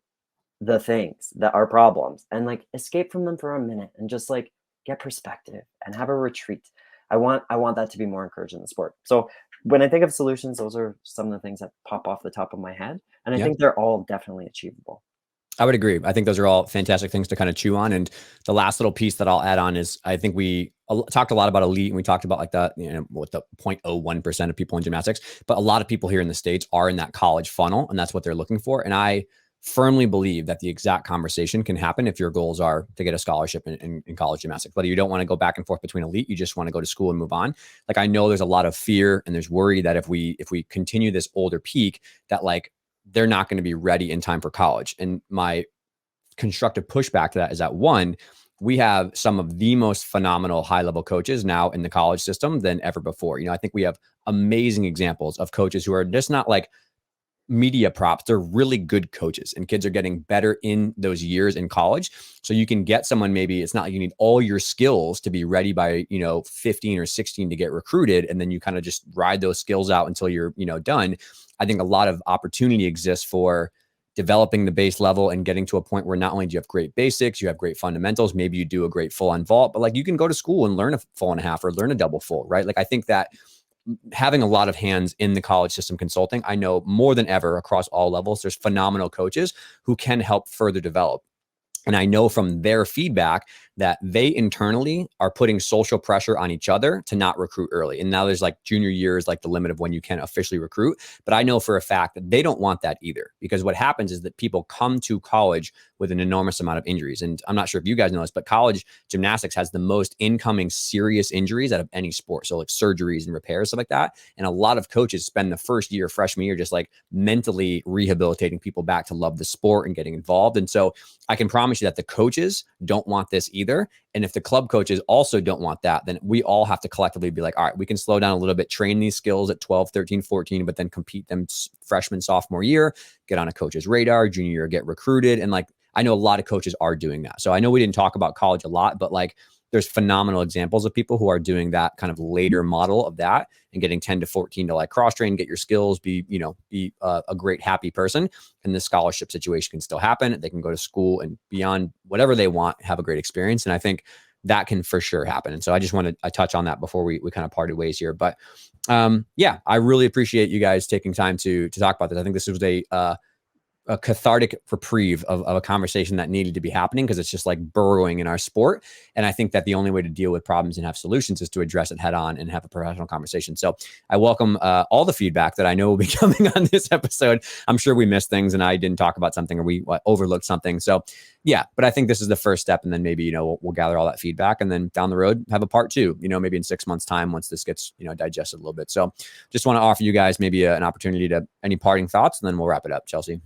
the things that are problems and, like, escape from them for a minute and just, like, get perspective and have a retreat. I want that to be more encouraged in the sport. So when I think of solutions, those are some of the things that pop off the top of my head. And I think they're all definitely achievable. I would agree. I think those are all fantastic things to kind of chew on. And the last little piece that I'll add on is, I think we talked a lot about elite, and we talked about, like, that, you know, what the 0.01% of people in gymnastics, but a lot of people here in the States are in that college funnel, and that's what they're looking for. And I firmly believe that the exact conversation can happen if your goals are to get a scholarship in college gymnastics, whether you don't want to go back and forth between elite, you just want to go to school and move on. Like, I know there's a lot of fear and there's worry that if we continue this older peak, that, like, they're not going to be ready in time for college. And my constructive pushback to that is that, one, we have some of the most phenomenal high-level coaches now in the college system than ever before. You know, I think we have amazing examples of coaches who are just not like media props. They're really good coaches, and kids are getting better in those years in college. So you can get someone, maybe it's not like you need all your skills to be ready by, you know, 15 or 16 to get recruited. And then you kind of just ride those skills out until you're, you know, done. I think a lot of opportunity exists for developing the base level and getting to a point where not only do you have great basics, you have great fundamentals, maybe you do a great full on vault, but, like, you can go to school and learn a full and a half or learn a double full, right? Like, I think that having a lot of hands in the college system consulting, I know more than ever across all levels, there's phenomenal coaches who can help further develop. And I know from their feedback that they internally are putting social pressure on each other to not recruit early. And now there's like junior year is like the limit of when you can officially recruit. But I know for a fact that they don't want that either, because what happens is that people come to college with an enormous amount of injuries. And I'm not sure if you guys know this, but college gymnastics has the most incoming serious injuries out of any sport. So like surgeries and repairs, stuff like that. And a lot of coaches spend the first year, freshman year, just like mentally rehabilitating people back to love the sport and getting involved. And so I can promise you that the coaches don't want this either. And if the club coaches also don't want that, then we all have to collectively be like, all right, we can slow down a little bit, train these skills at 12, 13, 14, but then compete them freshman, sophomore year, get on a coach's radar, junior year, get recruited. And like, I know a lot of coaches are doing that. So I know we didn't talk about college a lot, but like there's phenomenal examples of people who are doing that kind of later model of that and getting 10 to 14 to like cross train, get your skills, be a great, happy person. And the scholarship situation can still happen. They can go to school and beyond whatever they want, have a great experience. And I think that can for sure happen. And so I just wanted to touch on that before we kind of parted ways here. But yeah, I really appreciate you guys taking time to talk about this. I think this was a cathartic reprieve of a conversation that needed to be happening, because it's just like burrowing in our sport. And I think that the only way to deal with problems and have solutions is to address it head on and have a professional conversation. So I welcome all the feedback that I know will be coming on this episode. I'm sure we missed things and I didn't talk about something or we overlooked something. So yeah, but I think this is the first step. And then maybe, we'll gather all that feedback and then down the road have a part two, maybe in 6 months time, once this gets, digested a little bit. So just want to offer you guys maybe an opportunity to any parting thoughts, and then we'll wrap it up. Chellsie.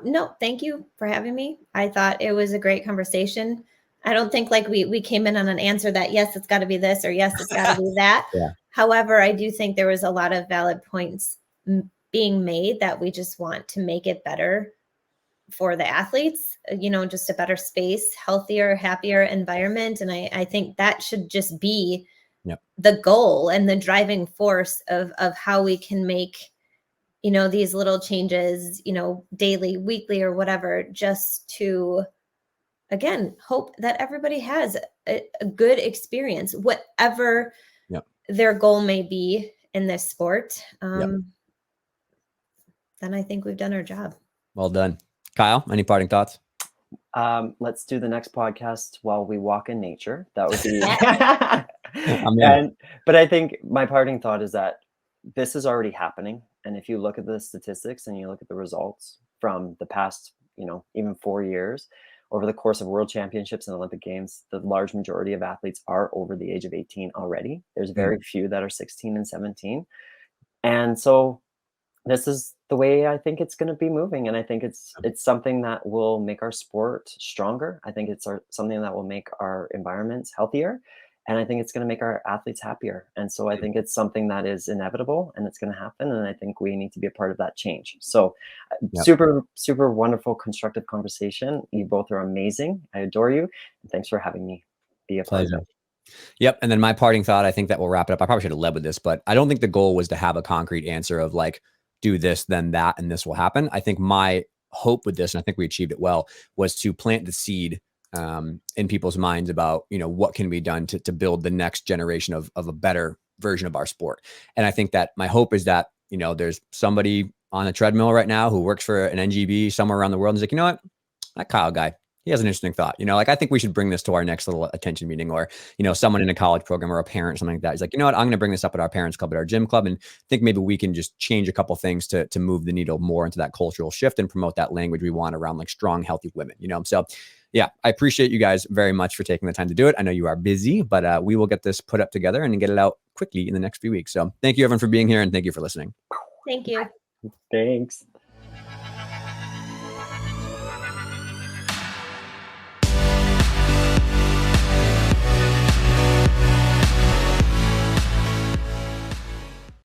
No, thank you for having me. I thought it was a great conversation. I don't think like we came in on an answer that, yes, it's got to be this or yes, it's got to be that. Yeah. However, I do think there was a lot of valid points being made that we just want to make it better for the athletes, just a better space, healthier, happier environment. And I think that should just be the goal and the driving force of how we can make these little changes, daily, weekly, or whatever, just to, again, hope that everybody has a good experience, whatever their goal may be in this sport. Then I think we've done our job. Well done. Kyle, any parting thoughts? Let's do the next podcast while we walk in nature. That would be, but I think my parting thought is that this is already happening. And if you look at the statistics and you look at the results from the past, even 4 years, over the course of world championships and Olympic games, the large majority of athletes are over the age of 18 already. There's very few that are 16 and 17. And so this is the way I think it's going to be moving. And I think it's something that will make our sport stronger. I think it's something that will make our environments healthier. And I think it's going to make our athletes happier. And so I think it's something that is inevitable and it's going to happen. And I think we need to be a part of that change. So super, super wonderful, constructive conversation. You both are amazing. I adore you. And thanks for having me be a part of it. Yep. And then my parting thought, I think that we'll wrap it up. I probably should have led with this, but I don't think the goal was to have a concrete answer of like, do this, then that, and this will happen. I think my hope with this, and I think we achieved it well, was to plant the seed in people's minds about, what can be done to build the next generation of a better version of our sport. And I think that my hope is that, there's somebody on a treadmill right now who works for an NGB somewhere around the world and is like, you know what, that Kyle guy, he has an interesting thought. I think we should bring this to our next little attention meeting, or, someone in a college program or a parent, something like that. He's like, you know what, I'm going to bring this up at our parents club, at our gym club. And think maybe we can just change a couple things to move the needle more into that cultural shift and promote that language we want around like strong, healthy women, So yeah, I appreciate you guys very much for taking the time to do it. I know you are busy, but we will get this put up together and get it out quickly in the next few weeks. So thank you everyone for being here, and thank you for listening. Thank you. Thanks.